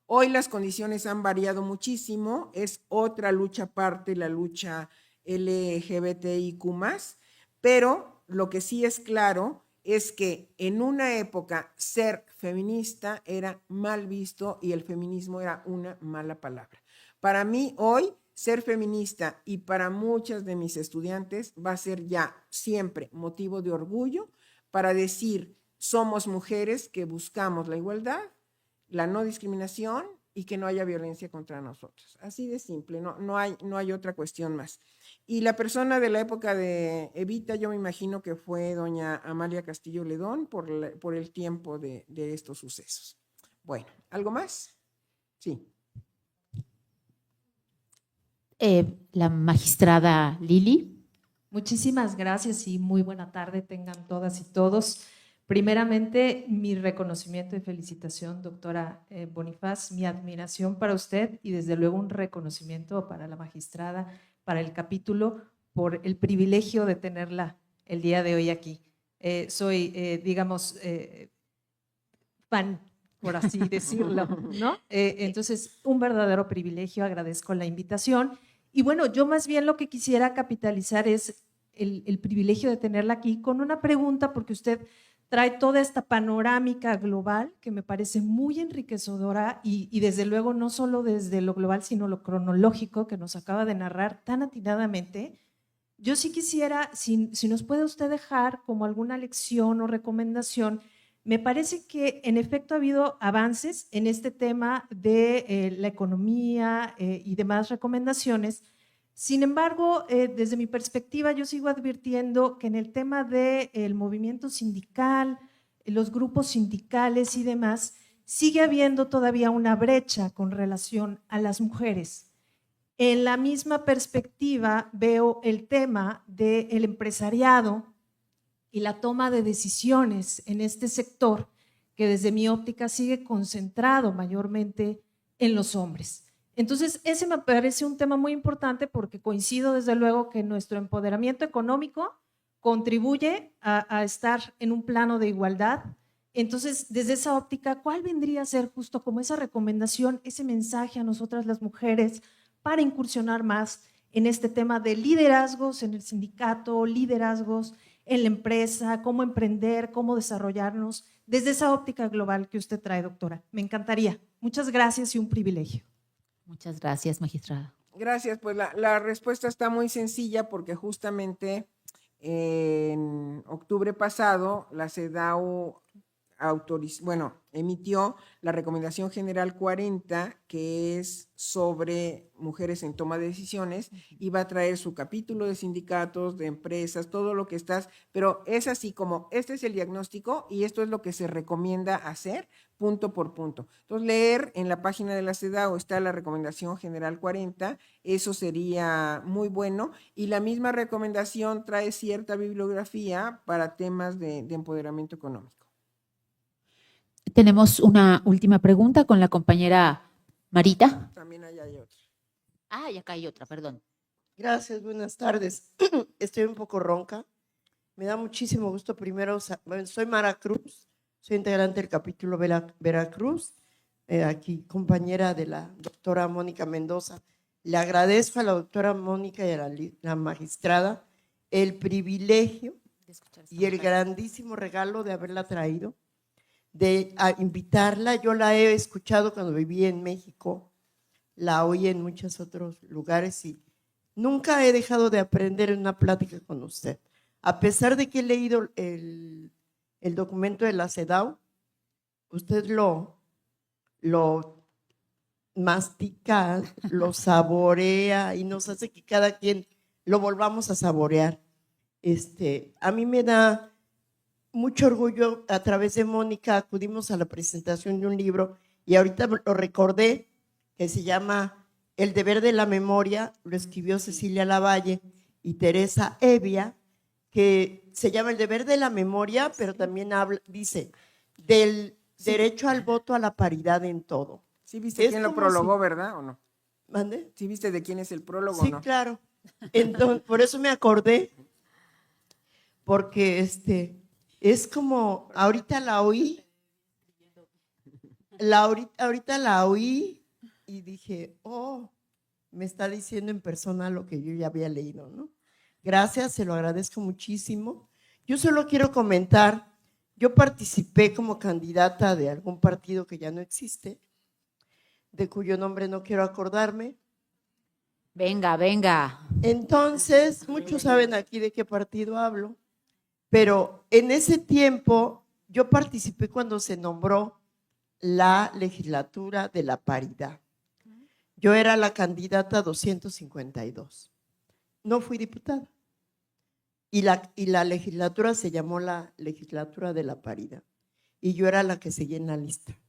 Hoy las condiciones han variado muchísimo, es otra lucha aparte, la lucha LGBTIQ+, pero lo que sí es claro es que en una época ser feminista era mal visto y el feminismo era una mala palabra. Para mí hoy ser feminista y para muchas de mis estudiantes va a ser ya siempre motivo de orgullo para decir somos mujeres que buscamos la igualdad, la no discriminación y que no haya violencia contra nosotros. Así de simple, no hay otra cuestión más. Y la persona de la época de Evita, yo me imagino que fue doña Amalia Castillo Ledón por el tiempo de estos sucesos. Bueno, ¿algo más? Sí. La magistrada Lili. Muchísimas gracias y muy buena tarde tengan todas y todos. Primeramente, mi reconocimiento y felicitación, doctora Bonifaz, mi admiración para usted y desde luego un reconocimiento para la magistrada, para el capítulo, por el privilegio de tenerla el día de hoy aquí. Soy, digamos, fan, por así decirlo, ¿no? Entonces, un verdadero privilegio, agradezco la invitación. Y bueno, yo más bien lo que quisiera capitalizar es el privilegio de tenerla aquí con una pregunta, porque usted trae toda esta panorámica global que me parece muy enriquecedora y desde luego no solo desde lo global, sino lo cronológico que nos acaba de narrar tan atinadamente. Yo sí quisiera, si nos puede usted dejar como alguna lección o recomendación. Me parece que en efecto ha habido avances en este tema de la economía y demás recomendaciones. Sin embargo, desde mi perspectiva, yo sigo advirtiendo que en el tema del movimiento sindical, los grupos sindicales y demás, sigue habiendo todavía una brecha con relación a las mujeres. En la misma perspectiva, veo el tema del empresariado y la toma de decisiones en este sector, que desde mi óptica sigue concentrado mayormente en los hombres. Entonces, ese me parece un tema muy importante porque coincido desde luego que nuestro empoderamiento económico contribuye a estar en un plano de igualdad. Entonces, desde esa óptica, ¿cuál vendría a ser justo como esa recomendación, ese mensaje a nosotras las mujeres para incursionar más en este tema de liderazgos en el sindicato, liderazgos en la empresa, cómo emprender, cómo desarrollarnos desde esa óptica global que usted trae, doctora? Me encantaría. Muchas gracias y un privilegio. Muchas gracias, magistrada. Gracias, pues la respuesta está muy sencilla porque justamente en octubre pasado la CEDAW emitió la Recomendación General 40, que es sobre mujeres en toma de decisiones, y va a traer su capítulo de sindicatos, de empresas, todo lo que estás, pero es así como, este es el diagnóstico y esto es lo que se recomienda hacer, punto por punto. Entonces, leer en la página de la CEDAW está la Recomendación General 40, eso sería muy bueno, y la misma recomendación trae cierta bibliografía para temas de empoderamiento económico. Tenemos una última pregunta con la compañera Marita. También allá hay otra. Ah, y acá hay otra, perdón. Gracias, buenas tardes. Estoy un poco ronca. Me da muchísimo gusto. Primero, soy Mara Cruz, soy integrante del capítulo Veracruz, aquí compañera de la doctora Mónica Mendoza. Le agradezco a la doctora Mónica y a la magistrada el privilegio y el grandísimo regalo de haberla traído, de invitarla. Yo la he escuchado cuando viví en México, la oí en muchos otros lugares y nunca he dejado de aprender en una plática con usted. A pesar de que he leído el documento de la CEDAW, usted lo mastica, lo saborea y nos hace que cada quien lo volvamos a saborear. A mí me da mucho orgullo. A través de Mónica acudimos a la presentación de un libro y ahorita lo recordé, que se llama El deber de la memoria, lo escribió Cecilia Lavalle y Teresa Evia, que se llama El deber de la memoria, pero también dice del derecho al voto, a la paridad en todo. Sí viste quién lo prologó, ¿verdad? ¿O no? ¿Mande? ¿Sí viste de quién es el prólogo? Sí, ¿no? claro. Entonces, por eso me acordé, porque es como, ahorita la oí, ahorita la oí y dije, oh, me está diciendo en persona lo que yo ya había leído, ¿no? Gracias, se lo agradezco muchísimo. Yo solo quiero comentar, yo participé como candidata de algún partido que ya no existe, de cuyo nombre no quiero acordarme. Venga, venga. Entonces, muchos saben aquí de qué partido hablo, pero en ese tiempo yo participé cuando se nombró la legislatura de la paridad. Yo era la candidata 252. No fui diputada. Y la legislatura se llamó la legislatura de la paridad. Y yo era la que seguía en la lista.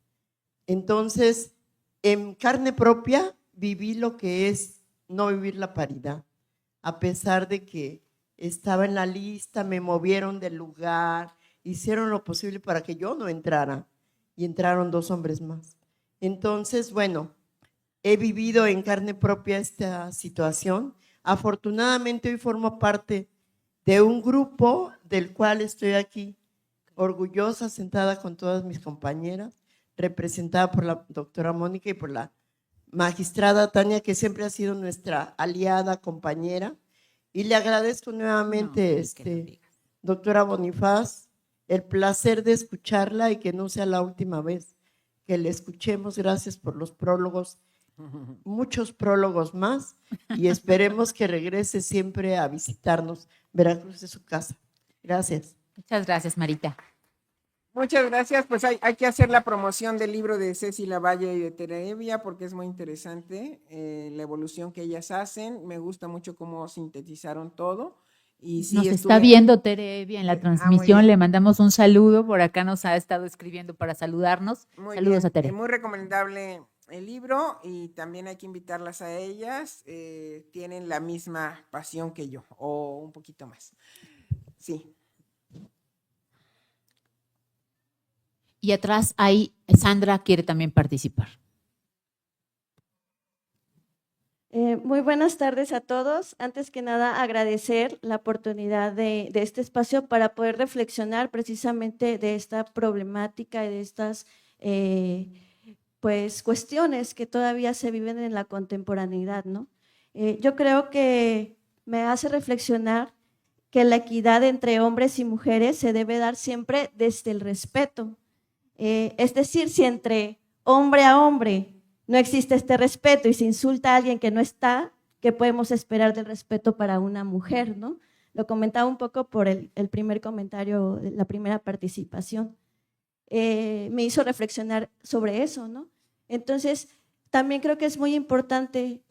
Entonces, en carne propia viví lo que es no vivir la paridad. A pesar de que estaba en la lista, me movieron del lugar, hicieron lo posible para que yo no entrara y entraron 2 hombres más. Entonces, bueno, he vivido en carne propia esta situación. Afortunadamente hoy formo parte de un grupo del cual estoy aquí orgullosa, sentada con todas mis compañeras, representada por la doctora Mónica y por la magistrada Tania, que siempre ha sido nuestra aliada, compañera. Y le agradezco nuevamente, doctora Bonifaz, el placer de escucharla y que no sea la última vez que le escuchemos. Gracias por los prólogos, muchos prólogos más, y esperemos que regrese siempre a visitarnos. Veracruz es su casa. Gracias. Muchas gracias, Marita. Muchas gracias. Pues hay que hacer la promoción del libro de Ceci Lavalle y de Tere Evia porque es muy interesante la evolución que ellas hacen. Me gusta mucho cómo sintetizaron todo. Y sí, Nos está viendo Tere Evia en la transmisión, bien. le mandamos un saludo, por acá nos ha estado escribiendo para saludarnos. Muy Saludos bien. a Tere. Muy recomendable el libro y también hay que invitarlas a ellas. Tienen la misma pasión que yo o un poquito más. Sí. Y atrás hay, Sandra quiere también participar. Muy buenas tardes a todos. Antes que nada, agradecer la oportunidad de este espacio para poder reflexionar precisamente de esta problemática y de estas pues, cuestiones que todavía se viven en la contemporaneidad, ¿no? Yo creo que me hace reflexionar que la equidad entre hombres y mujeres se debe dar siempre desde el respeto. Es decir, si entre hombre a hombre no existe este respeto y se insulta a alguien que no está, ¿qué podemos esperar del respeto para una mujer, no? Lo comentaba un poco por el primer comentario, la primera participación. Me hizo reflexionar sobre eso, ¿no? Entonces, también creo que es muy importante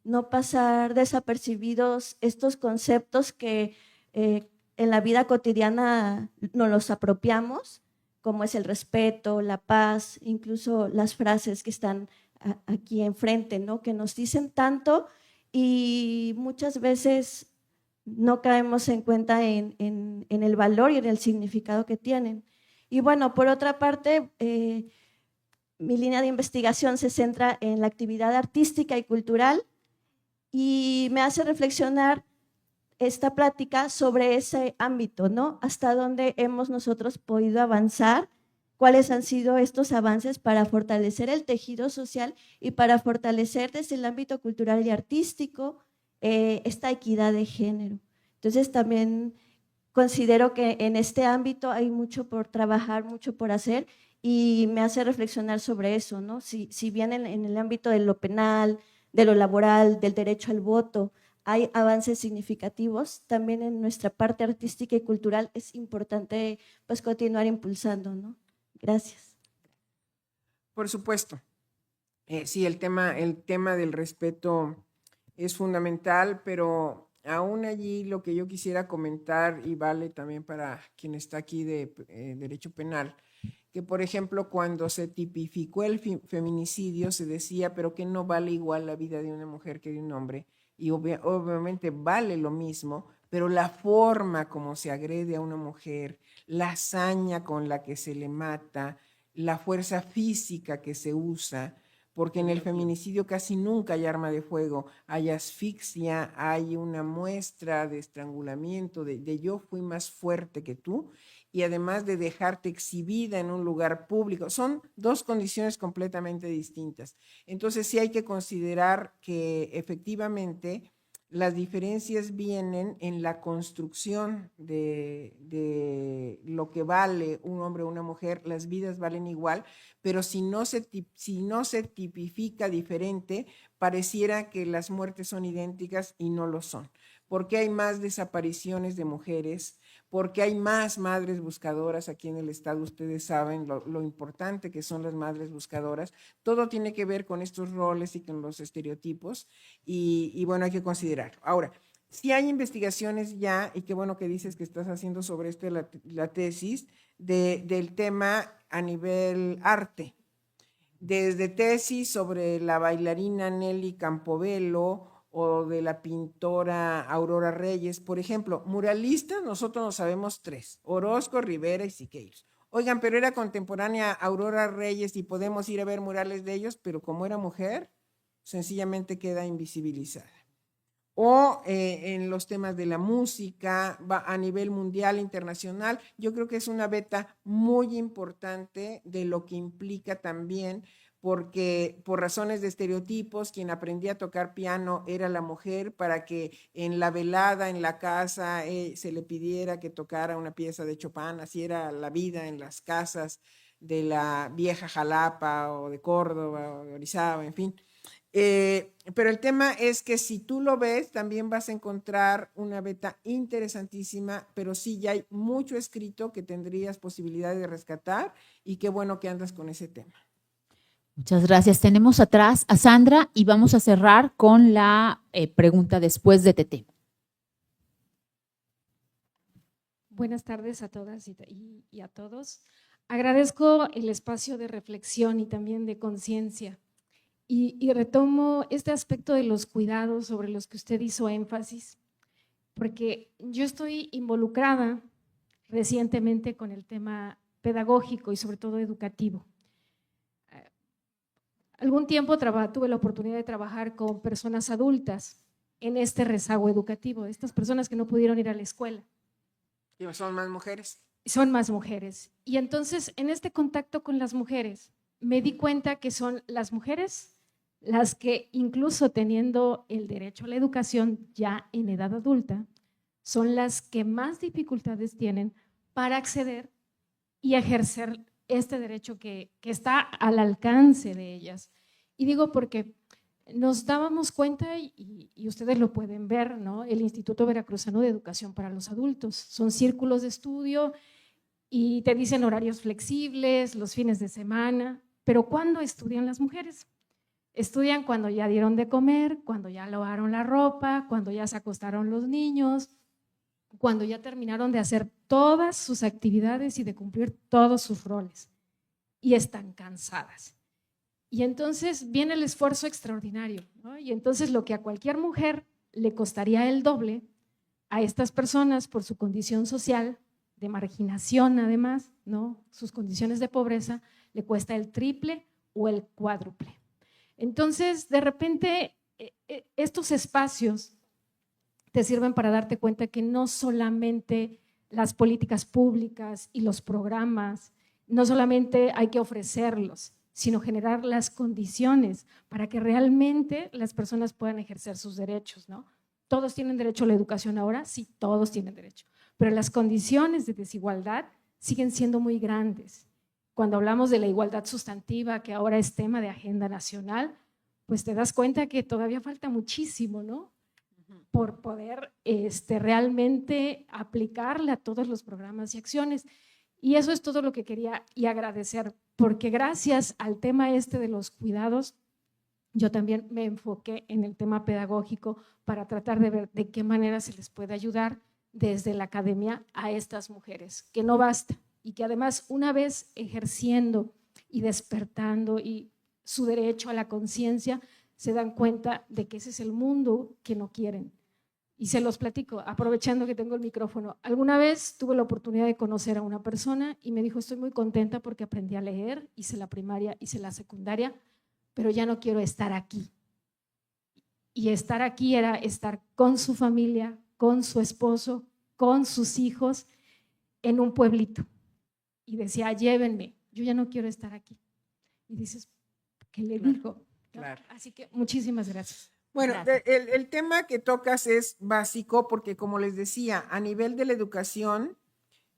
no pasar desapercibidos estos conceptos que en la vida cotidiana nos los apropiamos, como es el respeto, la paz, incluso las frases que están aquí enfrente, ¿no? Que nos dicen tanto y muchas veces no caemos en cuenta en el valor y en el significado que tienen. Y bueno, por otra parte, mi línea de investigación se centra en la actividad artística y cultural y me hace reflexionar esta plática sobre ese ámbito, ¿no? Hasta dónde hemos nosotros podido avanzar, cuáles han sido estos avances para fortalecer el tejido social y para fortalecer desde el ámbito cultural y artístico esta equidad de género. Entonces también considero que en este ámbito hay mucho por trabajar, mucho por hacer y me hace reflexionar sobre eso, ¿no? Si bien en el ámbito de lo penal, de lo laboral, del derecho al voto, hay avances significativos, también en nuestra parte artística y cultural es importante pues continuar impulsando, ¿no? Gracias. Por supuesto. Sí, el tema del respeto es fundamental, pero aún allí lo que yo quisiera comentar, y vale también para quien está aquí de Derecho Penal, que por ejemplo cuando se tipificó el feminicidio se decía, pero que no vale igual la vida de una mujer que de un hombre, y obviamente vale lo mismo, pero la forma como se agrede a una mujer, la hazaña con la que se le mata, la fuerza física que se usa, porque en el feminicidio casi nunca hay arma de fuego, hay asfixia, hay una muestra de estrangulamiento, de yo fui más fuerte que tú, y además de dejarte exhibida en un lugar público. Son dos condiciones completamente distintas. Entonces sí hay que considerar que efectivamente las diferencias vienen en la construcción de lo que vale un hombre o una mujer. Las vidas valen igual, pero si no se tipifica diferente, pareciera que las muertes son idénticas y no lo son. Porque hay más desapariciones de mujeres, porque hay más madres buscadoras aquí en el estado. Ustedes saben lo importante que son las madres buscadoras. Todo tiene que ver con estos roles y con los estereotipos y bueno, hay que considerar. Ahora, si hay investigaciones ya, y qué bueno que dices que estás haciendo sobre la tesis del tema a nivel arte. desde tesis sobre la bailarina Nelly Campobello o de la pintora Aurora Reyes. Por ejemplo, muralistas, nosotros nos sabemos 3, Orozco, Rivera y Siqueiros. Oigan, pero era contemporánea Aurora Reyes y podemos ir a ver murales de ellos, pero como era mujer, sencillamente queda invisibilizada. O en los temas de la música, va a nivel mundial, internacional, yo creo que es una beta muy importante de lo que implica también, porque por razones de estereotipos, quien aprendía a tocar piano era la mujer, para que en la velada, en la casa, se le pidiera que tocara una pieza de Chopin. Así era la vida en las casas de la vieja Jalapa o de Córdoba o de Orizaba, en fin. Pero el tema es que si tú lo ves, también vas a encontrar una beta interesantísima, pero sí ya hay mucho escrito que tendrías posibilidad de rescatar, y qué bueno que andas con ese tema. Muchas gracias. Tenemos atrás a Sandra y vamos a cerrar con la pregunta después de Tete. Buenas tardes a todas y a todos. Agradezco el espacio de reflexión y también de conciencia. Y retomo este aspecto de los cuidados sobre los que usted hizo énfasis, porque yo estoy involucrada recientemente con el tema pedagógico y sobre todo educativo. Algún tiempo tuve la oportunidad de trabajar con personas adultas en este rezago educativo, estas personas que no pudieron ir a la escuela. ¿Y son más mujeres? Son más mujeres. Y entonces, en este contacto con las mujeres, me di cuenta que son las mujeres las que, incluso teniendo el derecho a la educación ya en edad adulta, son las que más dificultades tienen para acceder y ejercer este derecho que está al alcance de ellas. Y digo porque nos dábamos cuenta, y ustedes lo pueden ver, ¿no? El Instituto Veracruzano de Educación para los Adultos, son círculos de estudio y te dicen horarios flexibles, los fines de semana, pero ¿cuándo estudian las mujeres? Estudian cuando ya dieron de comer, cuando ya lavaron la ropa, cuando ya se acostaron los niños, cuando ya terminaron de hacer todas sus actividades y de cumplir todos sus roles, y están cansadas. Y entonces viene el esfuerzo extraordinario, ¿no? Y entonces lo que a cualquier mujer le costaría el doble, a estas personas por su condición social, de marginación además, ¿no? Sus condiciones de pobreza, le cuesta el triple o el cuádruple. Entonces, de repente, estos espacios te sirven para darte cuenta que no solamente las políticas públicas y los programas, no solamente hay que ofrecerlos, sino generar las condiciones para que realmente las personas puedan ejercer sus derechos, ¿no? ¿Todos tienen derecho a la educación ahora? Sí, todos tienen derecho, pero las condiciones de desigualdad siguen siendo muy grandes. Cuando hablamos de la igualdad sustantiva, que ahora es tema de agenda nacional, pues te das cuenta que todavía falta muchísimo, ¿no? Por poder realmente aplicarle a todos los programas y acciones. Y eso es todo lo que quería y agradecer, porque gracias al tema de los cuidados, yo también me enfoqué en el tema pedagógico para tratar de ver de qué manera se les puede ayudar desde la academia a estas mujeres, que no basta. Y que además, una vez ejerciendo y despertando y su derecho a la conciencia, se dan cuenta de que ese es el mundo que no quieren. Y se los platico, aprovechando que tengo el micrófono. Alguna vez tuve la oportunidad de conocer a una persona y me dijo, estoy muy contenta porque aprendí a leer, hice la primaria, hice la secundaria, pero ya no quiero estar aquí. Y estar aquí era estar con su familia, con su esposo, con sus hijos, en un pueblito. Y decía, llévenme, yo ya no quiero estar aquí. Y dices, ¿qué le digo? Claro. Así que muchísimas gracias. Bueno, el tema que tocas es básico porque, como les decía, a nivel de la educación,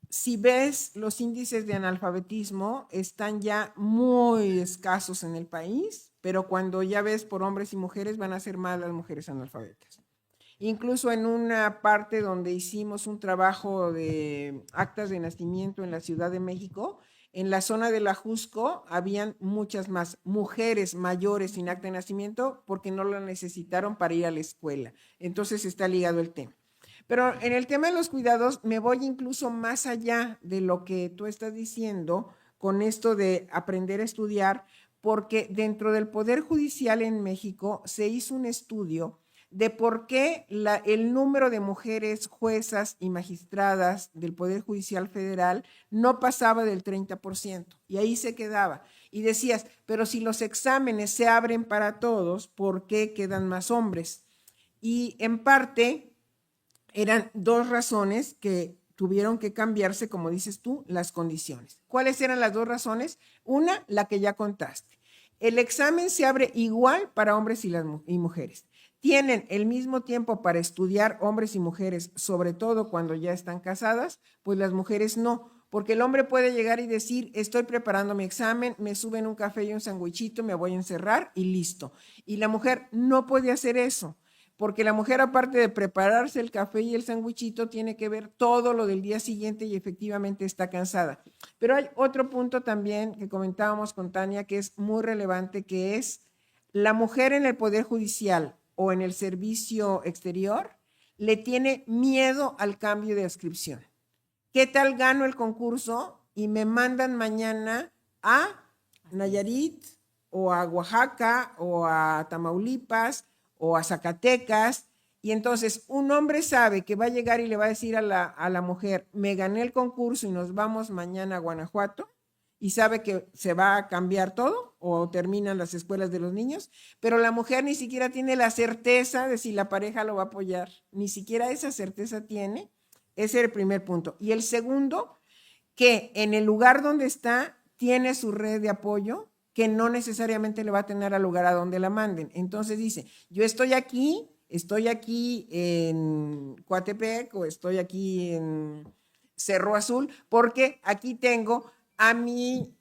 si ves los índices de analfabetismo, están ya muy escasos en el país, pero cuando ya ves por hombres y mujeres, van a ser más las mujeres analfabetas. Incluso en una parte donde hicimos un trabajo de actas de nacimiento en la Ciudad de México, en la zona de la Jusco habían muchas más mujeres mayores sin acta de nacimiento porque no la necesitaron para ir a la escuela. Entonces está ligado el tema. Pero en el tema de los cuidados me voy incluso más allá de lo que tú estás diciendo con esto de aprender a estudiar, porque dentro del Poder Judicial en México se hizo un estudio de por qué el número de mujeres juezas y magistradas del Poder Judicial Federal no pasaba del 30%, y ahí se quedaba. Y decías, pero si los exámenes se abren para todos, ¿por qué quedan más hombres? Y en parte eran dos razones que tuvieron que cambiarse, como dices tú, las condiciones. ¿Cuáles eran las dos razones? Una, la que ya contaste. El examen se abre igual para hombres y mujeres. Tienen el mismo tiempo para estudiar hombres y mujeres, sobre todo cuando ya están casadas, pues las mujeres no, porque el hombre puede llegar y decir, estoy preparando mi examen, me suben un café y un sandwichito, me voy a encerrar y listo. Y la mujer no puede hacer eso, porque la mujer, aparte de prepararse el café y el sandwichito, tiene que ver todo lo del día siguiente y efectivamente está cansada. Pero hay otro punto también que comentábamos con Tania que es muy relevante, que es la mujer en el Poder Judicial o en el servicio exterior le tiene miedo al cambio de adscripción. ¿Qué tal gano el concurso y me mandan mañana a Nayarit o a Oaxaca o a Tamaulipas o a Zacatecas? Y entonces un hombre sabe que va a llegar y le va a decir a la mujer, me gané el concurso y nos vamos mañana a Guanajuato, y sabe que se va a cambiar todo o terminan las escuelas de los niños, pero la mujer ni siquiera tiene la certeza de si la pareja lo va a apoyar, ni siquiera esa certeza tiene. Ese es el primer punto. Y el segundo, que en el lugar donde está tiene su red de apoyo, que no necesariamente le va a tener al lugar a donde la manden. Entonces dice, yo estoy aquí en Coatepec o estoy aquí en Cerro Azul, porque aquí tengo a mi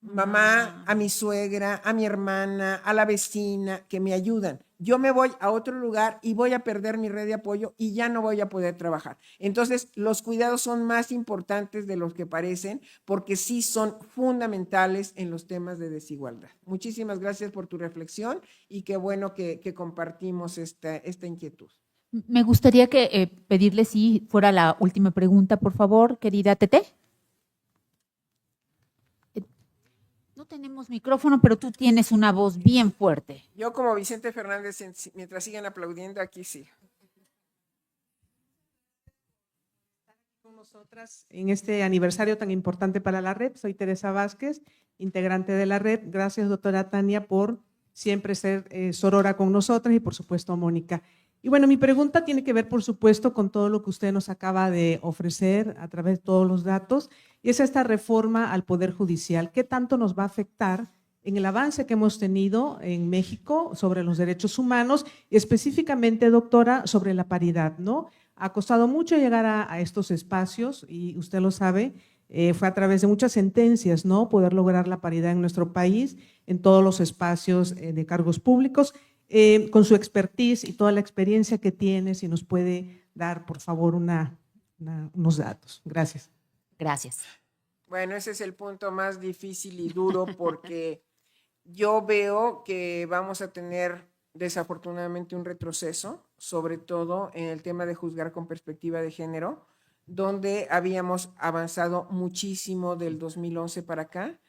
mamá, a mi suegra, a mi hermana, a la vecina, que me ayudan. Yo me voy a otro lugar y voy a perder mi red de apoyo y ya no voy a poder trabajar. Entonces, los cuidados son más importantes de los que parecen, porque sí son fundamentales en los temas de desigualdad. Muchísimas gracias por tu reflexión y qué bueno que compartimos esta inquietud. Me gustaría que pedirle si fuera la última pregunta, por favor, querida Tete. No tenemos micrófono, pero tú tienes una voz bien fuerte. Yo como Vicente Fernández, mientras sigan aplaudiendo, aquí sí. Con nosotras en este aniversario tan importante para la red. Soy Teresa Vázquez, integrante de la red. Gracias, doctora Tania, por siempre ser sorora con nosotras y por supuesto a Mónica. Y bueno, mi pregunta tiene que ver, por supuesto, con todo lo que usted nos acaba de ofrecer a través de todos los datos, y es esta reforma al Poder Judicial. ¿Qué tanto nos va a afectar en el avance que hemos tenido en México sobre los derechos humanos y específicamente, doctora, sobre la paridad, ¿no? Ha costado mucho llegar a estos espacios y usted lo sabe, fue a través de muchas sentencias, ¿no? Poder lograr la paridad en nuestro país, en todos los espacios de cargos públicos. Con su expertise y toda la experiencia que tiene, si nos puede dar, por favor, unos datos. Gracias. Gracias. Bueno, ese es el punto más difícil y duro porque yo veo que vamos a tener desafortunadamente un retroceso, sobre todo en el tema de juzgar con perspectiva de género, donde habíamos avanzado muchísimo del 2011 para acá.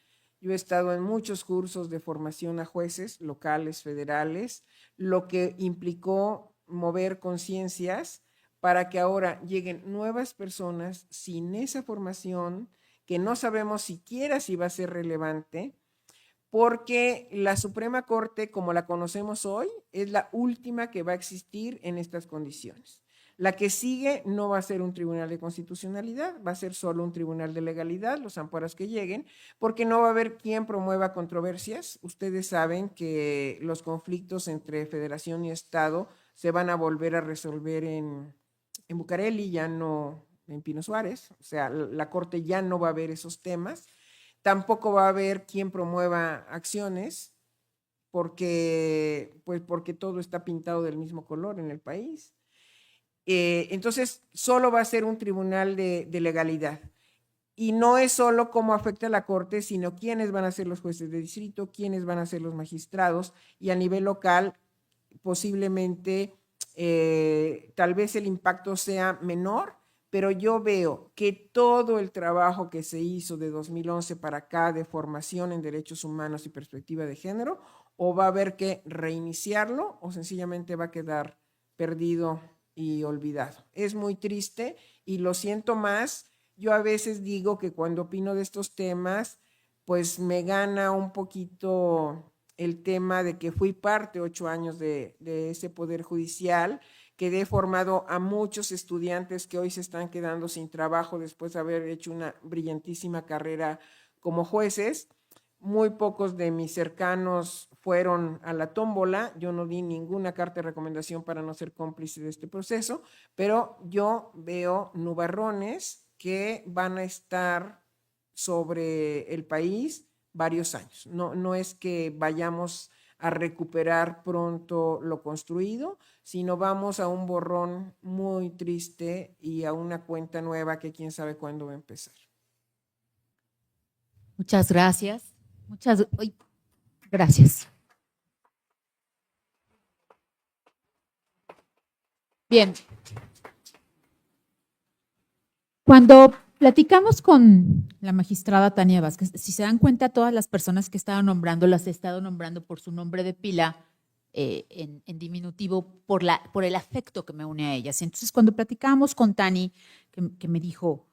Yo he estado en muchos cursos de formación a jueces locales, federales, lo que implicó mover conciencias para que ahora lleguen nuevas personas sin esa formación, que no sabemos siquiera si va a ser relevante, porque la Suprema Corte, como la conocemos hoy, es la última que va a existir en estas condiciones. La que sigue no va a ser un tribunal de constitucionalidad, va a ser solo un tribunal de legalidad, los amparos que lleguen, porque no va a haber quien promueva controversias. Ustedes saben que los conflictos entre federación y Estado se van a volver a resolver en Bucareli, ya no en Pino Suárez, o sea, la Corte ya no va a ver esos temas. Tampoco va a haber quien promueva acciones, porque todo está pintado del mismo color en el país. Entonces, solo va a ser un tribunal de legalidad. Y no es solo cómo afecta a la Corte, sino quiénes van a ser los jueces de distrito, quiénes van a ser los magistrados, y a nivel local, posiblemente, tal vez el impacto sea menor, pero yo veo que todo el trabajo que se hizo de 2011 para acá de formación en derechos humanos y perspectiva de género, o va a haber que reiniciarlo o sencillamente va a quedar perdido y olvidado. Es muy triste y lo siento más. Yo a veces digo que cuando opino de estos temas, pues me gana un poquito el tema de que fui parte 8 años de ese poder judicial, que he formado a muchos estudiantes que hoy se están quedando sin trabajo después de haber hecho una brillantísima carrera como jueces. Muy pocos de mis cercanos fueron a la tómbola, yo no di ninguna carta de recomendación para no ser cómplice de este proceso, pero yo veo nubarrones que van a estar sobre el país varios años. No es que vayamos a recuperar pronto lo construido, sino vamos a un borrón muy triste y a una cuenta nueva que quién sabe cuándo va a empezar. Muchas gracias. Gracias. Bien. Cuando platicamos con la magistrada Tania Vázquez, si se dan cuenta, todas las personas que estaban nombrando las he estado nombrando por su nombre de pila en diminutivo por el afecto que me une a ellas. Entonces, cuando platicábamos con Tani, que me dijo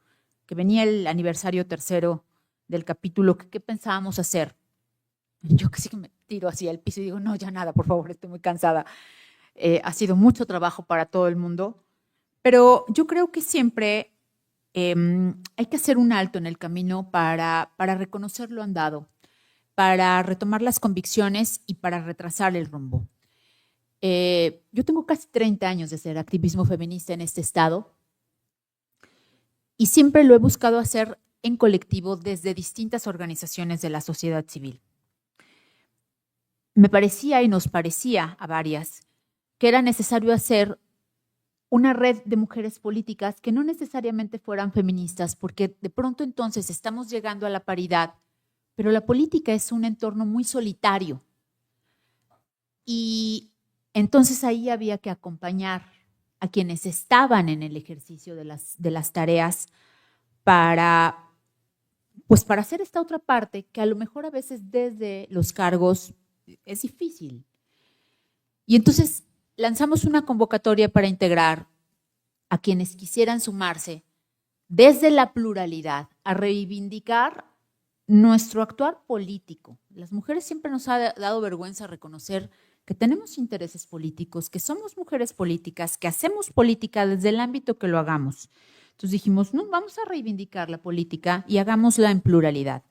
que venía el aniversario 3 del capítulo, ¿qué pensábamos hacer? Yo casi que me tiro hacia el piso y digo, no, ya nada, por favor, estoy muy cansada. Ha sido mucho trabajo para todo el mundo, pero yo creo que siempre hay que hacer un alto en el camino para reconocer lo andado, para retomar las convicciones y para retrasar el rumbo. Yo tengo casi 30 años de hacer activismo feminista en este estado y siempre lo he buscado hacer en colectivo desde distintas organizaciones de la sociedad civil. Me parecía y nos parecía a varias que era necesario hacer una red de mujeres políticas que no necesariamente fueran feministas, porque de pronto entonces estamos llegando a la paridad, pero la política es un entorno muy solitario. Y entonces ahí había que acompañar a quienes estaban en el ejercicio de las tareas para hacer esta otra parte que a lo mejor a veces desde los cargos es difícil. Y entonces lanzamos una convocatoria para integrar a quienes quisieran sumarse desde la pluralidad a reivindicar nuestro actuar político. Las mujeres siempre nos ha dado vergüenza reconocer que tenemos intereses políticos, que somos mujeres políticas, que hacemos política desde el ámbito que lo hagamos. Entonces dijimos, no, vamos a reivindicar la política y hagámosla en pluralidad.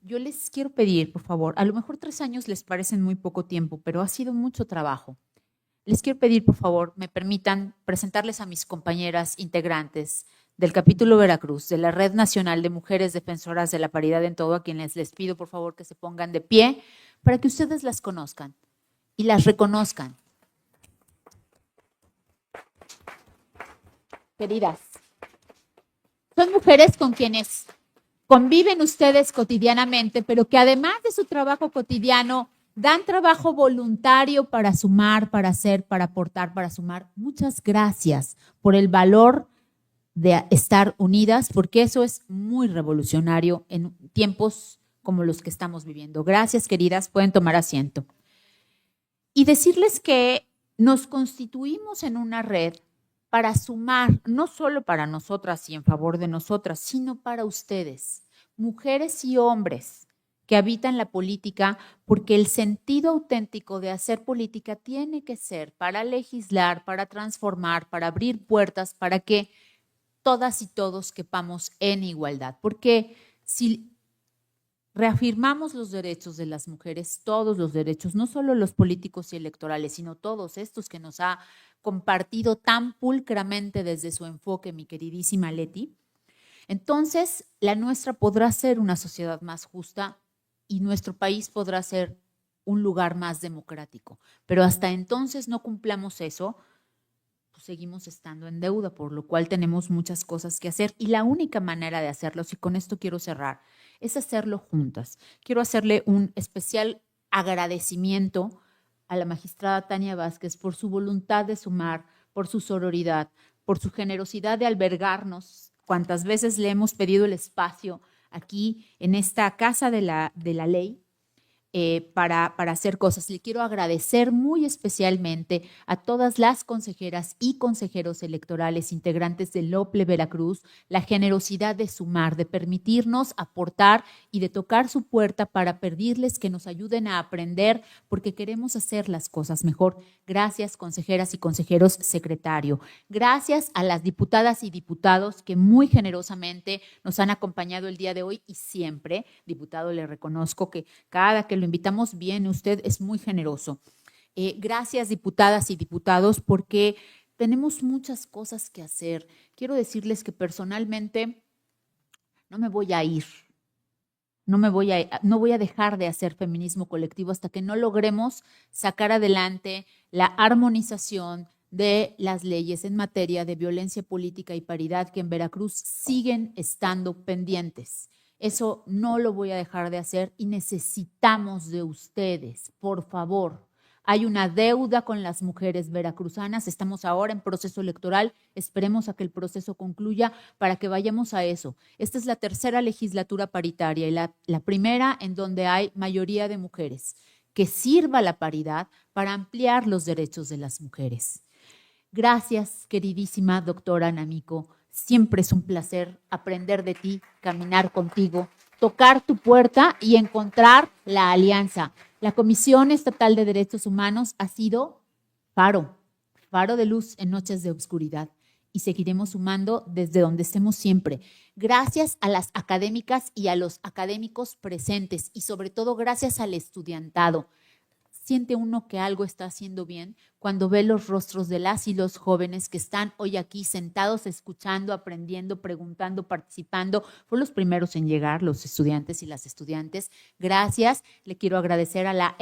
Yo les quiero pedir, por favor, a lo mejor 3 años les parecen muy poco tiempo, pero ha sido mucho trabajo. Les quiero pedir, por favor, me permitan presentarles a mis compañeras integrantes del capítulo Veracruz, de la Red Nacional de Mujeres Defensoras de la Paridad en Todo, a quienes les pido, por favor, que se pongan de pie para que ustedes las conozcan y las reconozcan. Queridas, son mujeres con quienes conviven ustedes cotidianamente, pero que además de su trabajo cotidiano, dan trabajo voluntario para sumar, para hacer, para aportar, para sumar. Muchas gracias por el valor de estar unidas, porque eso es muy revolucionario en tiempos como los que estamos viviendo. Gracias, queridas. Pueden tomar asiento. Y decirles que nos constituimos en una red para sumar, no solo para nosotras y en favor de nosotras, sino para ustedes, mujeres y hombres que habitan la política, porque el sentido auténtico de hacer política tiene que ser para legislar, para transformar, para abrir puertas, para que todas y todos quepamos en igualdad. Porque si reafirmamos los derechos de las mujeres, todos los derechos, no solo los políticos y electorales, sino todos estos que nos ha compartido tan pulcramente desde su enfoque mi queridísima Leti, entonces la nuestra podrá ser una sociedad más justa y nuestro país podrá ser un lugar más democrático. Pero hasta entonces no cumplamos eso, pues seguimos estando en deuda, por lo cual tenemos muchas cosas que hacer. Y la única manera de hacerlo, y con esto quiero cerrar, es hacerlo juntas. Quiero hacerle un especial agradecimiento a la magistrada Tania Vázquez por su voluntad de sumar, por su sororidad, por su generosidad de albergarnos, cuantas veces le hemos pedido el espacio aquí en esta casa de la ley, para hacer cosas. Le quiero agradecer muy especialmente a todas las consejeras y consejeros electorales integrantes del OPLE Veracruz la generosidad de sumar, de permitirnos aportar y de tocar su puerta para pedirles que nos ayuden a aprender porque queremos hacer las cosas mejor. Gracias, consejeras y consejeros, secretario. Gracias a las diputadas y diputados que muy generosamente nos han acompañado el día de hoy y siempre. Diputado, le reconozco que cada que lo invitamos viene, usted es muy generoso. Gracias, diputadas y diputados, porque tenemos muchas cosas que hacer. Quiero decirles que personalmente no me voy a ir. No voy a dejar de hacer feminismo colectivo hasta que no logremos sacar adelante la armonización de las leyes en materia de violencia política y paridad que en Veracruz siguen estando pendientes. Eso no lo voy a dejar de hacer y necesitamos de ustedes, por favor. Hay una deuda con las mujeres veracruzanas, estamos ahora en proceso electoral, esperemos a que el proceso concluya para que vayamos a eso. Esta es la tercera legislatura paritaria y la primera en donde hay mayoría de mujeres. Que sirva la paridad para ampliar los derechos de las mujeres. Gracias, queridísima doctora Namiko. Siempre es un placer aprender de ti, caminar contigo, tocar tu puerta y encontrar la alianza. La Comisión Estatal de Derechos Humanos ha sido faro de luz en noches de oscuridad y seguiremos sumando desde donde estemos siempre. Gracias a las académicas y a los académicos presentes y sobre todo gracias al estudiantado. Siente uno que algo está haciendo bien cuando ve los rostros de las y los jóvenes que están hoy aquí sentados, escuchando, aprendiendo, preguntando, participando. Fueron los primeros en llegar, los estudiantes y las estudiantes. Gracias. Le quiero agradecer a la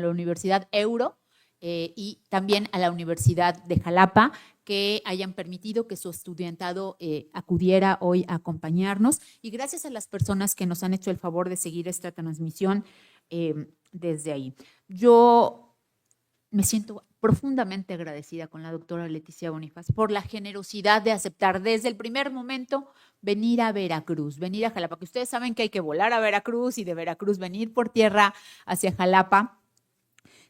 Universidad Euro y también a la Universidad de Jalapa que hayan permitido que su estudiantado acudiera hoy a acompañarnos. Y gracias a las personas que nos han hecho el favor de seguir esta transmisión desde ahí. Yo me siento profundamente agradecida con la doctora Leticia Bonifaz por la generosidad de aceptar desde el primer momento venir a Veracruz, venir a Jalapa, porque ustedes saben que hay que volar a Veracruz y de Veracruz venir por tierra hacia Jalapa.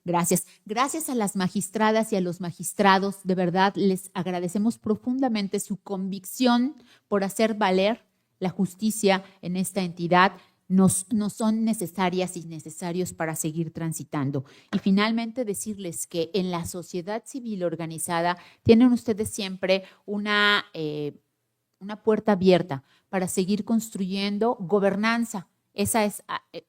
Gracias. Gracias a las magistradas y a los magistrados, de verdad les agradecemos profundamente su convicción por hacer valer la justicia en esta entidad. Nos son necesarias y necesarios para seguir transitando. Y finalmente decirles que en la sociedad civil organizada tienen ustedes siempre una puerta abierta para seguir construyendo gobernanza. Esa es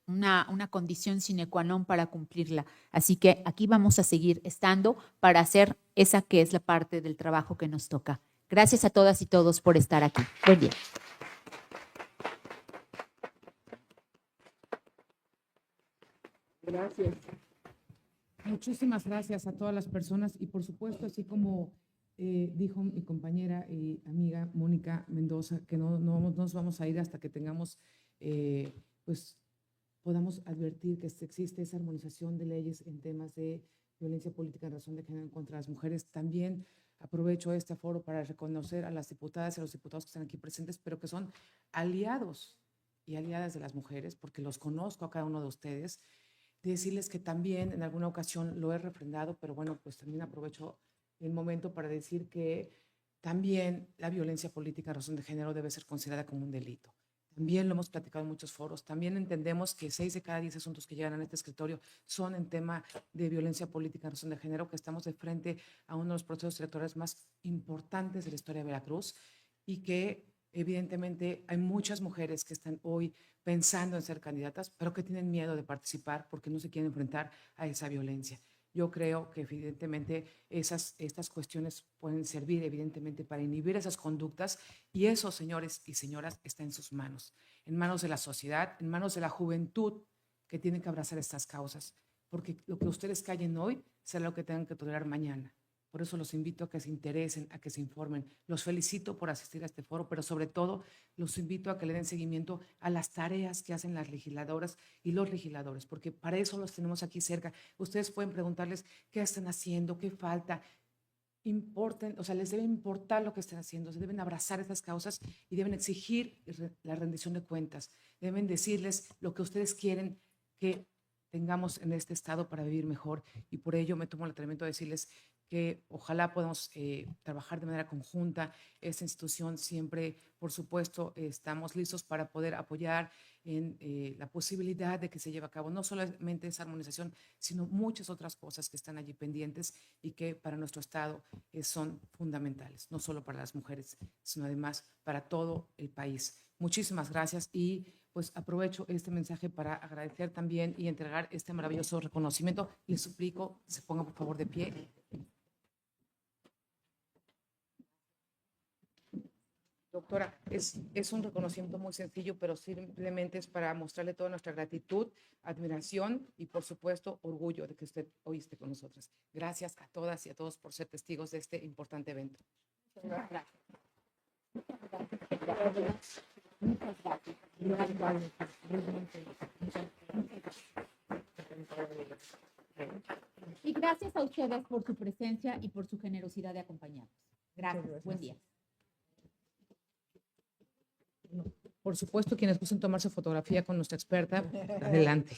una condición sine qua non para cumplirla. Así que aquí vamos a seguir estando para hacer esa que es la parte del trabajo que nos toca. Gracias a todas y todos por estar aquí. Buen día. Gracias. Muchísimas gracias a todas las personas y por supuesto, así como dijo mi compañera y amiga Mónica Mendoza, que no nos vamos a ir hasta que tengamos, pues podamos advertir que existe esa armonización de leyes en temas de violencia política en razón de género contra las mujeres. También aprovecho este foro para reconocer a las diputadas y a los diputados que están aquí presentes, pero que son aliados y aliadas de las mujeres, porque los conozco a cada uno de ustedes. Decirles que también en alguna ocasión lo he refrendado, pero bueno, pues también aprovecho el momento para decir que también la violencia política en razón de género debe ser considerada como un delito. También lo hemos platicado en muchos foros. También entendemos que 6 de cada 10 asuntos que llegan a este escritorio son en tema de violencia política en razón de género, que estamos de frente a uno de los procesos electorales más importantes de la historia de Veracruz y que evidentemente hay muchas mujeres que están hoy pensando en ser candidatas, pero que tienen miedo de participar porque no se quieren enfrentar a esa violencia. Yo creo que evidentemente estas cuestiones pueden servir evidentemente para inhibir esas conductas y eso, señores y señoras, está en sus manos, en manos de la sociedad, en manos de la juventud que tienen que abrazar estas causas, porque lo que ustedes callen hoy será lo que tengan que tolerar mañana. Por eso los invito a que se interesen, a que se informen. Los felicito por asistir a este foro, pero sobre todo los invito a que le den seguimiento a las tareas que hacen las legisladoras y los legisladores, porque para eso los tenemos aquí cerca. Ustedes pueden preguntarles qué están haciendo, qué falta. importen, o sea, les debe importar lo que estén haciendo, se deben abrazar estas causas y deben exigir la rendición de cuentas. Deben decirles lo que ustedes quieren que tengamos en este estado para vivir mejor. Y por ello me tomo el atrevimiento de decirles que ojalá podamos trabajar de manera conjunta. Esta institución siempre, por supuesto, estamos listos para poder apoyar en la posibilidad de que se lleve a cabo no solamente esa armonización, sino muchas otras cosas que están allí pendientes y que para nuestro Estado son fundamentales, no solo para las mujeres, sino además para todo el país. Muchísimas gracias y pues aprovecho este mensaje para agradecer también y entregar este maravilloso reconocimiento. Les suplico, se pongan por favor de pie. Doctora, es un reconocimiento muy sencillo, pero simplemente es para mostrarle toda nuestra gratitud, admiración y, por supuesto, orgullo de que usted hoy esté con nosotras. Gracias a todas y a todos por ser testigos de este importante evento. Y gracias a ustedes por su presencia y por su generosidad de acompañarnos. Gracias. Buen día. Por supuesto, quienes gusten tomarse fotografía con nuestra experta, adelante.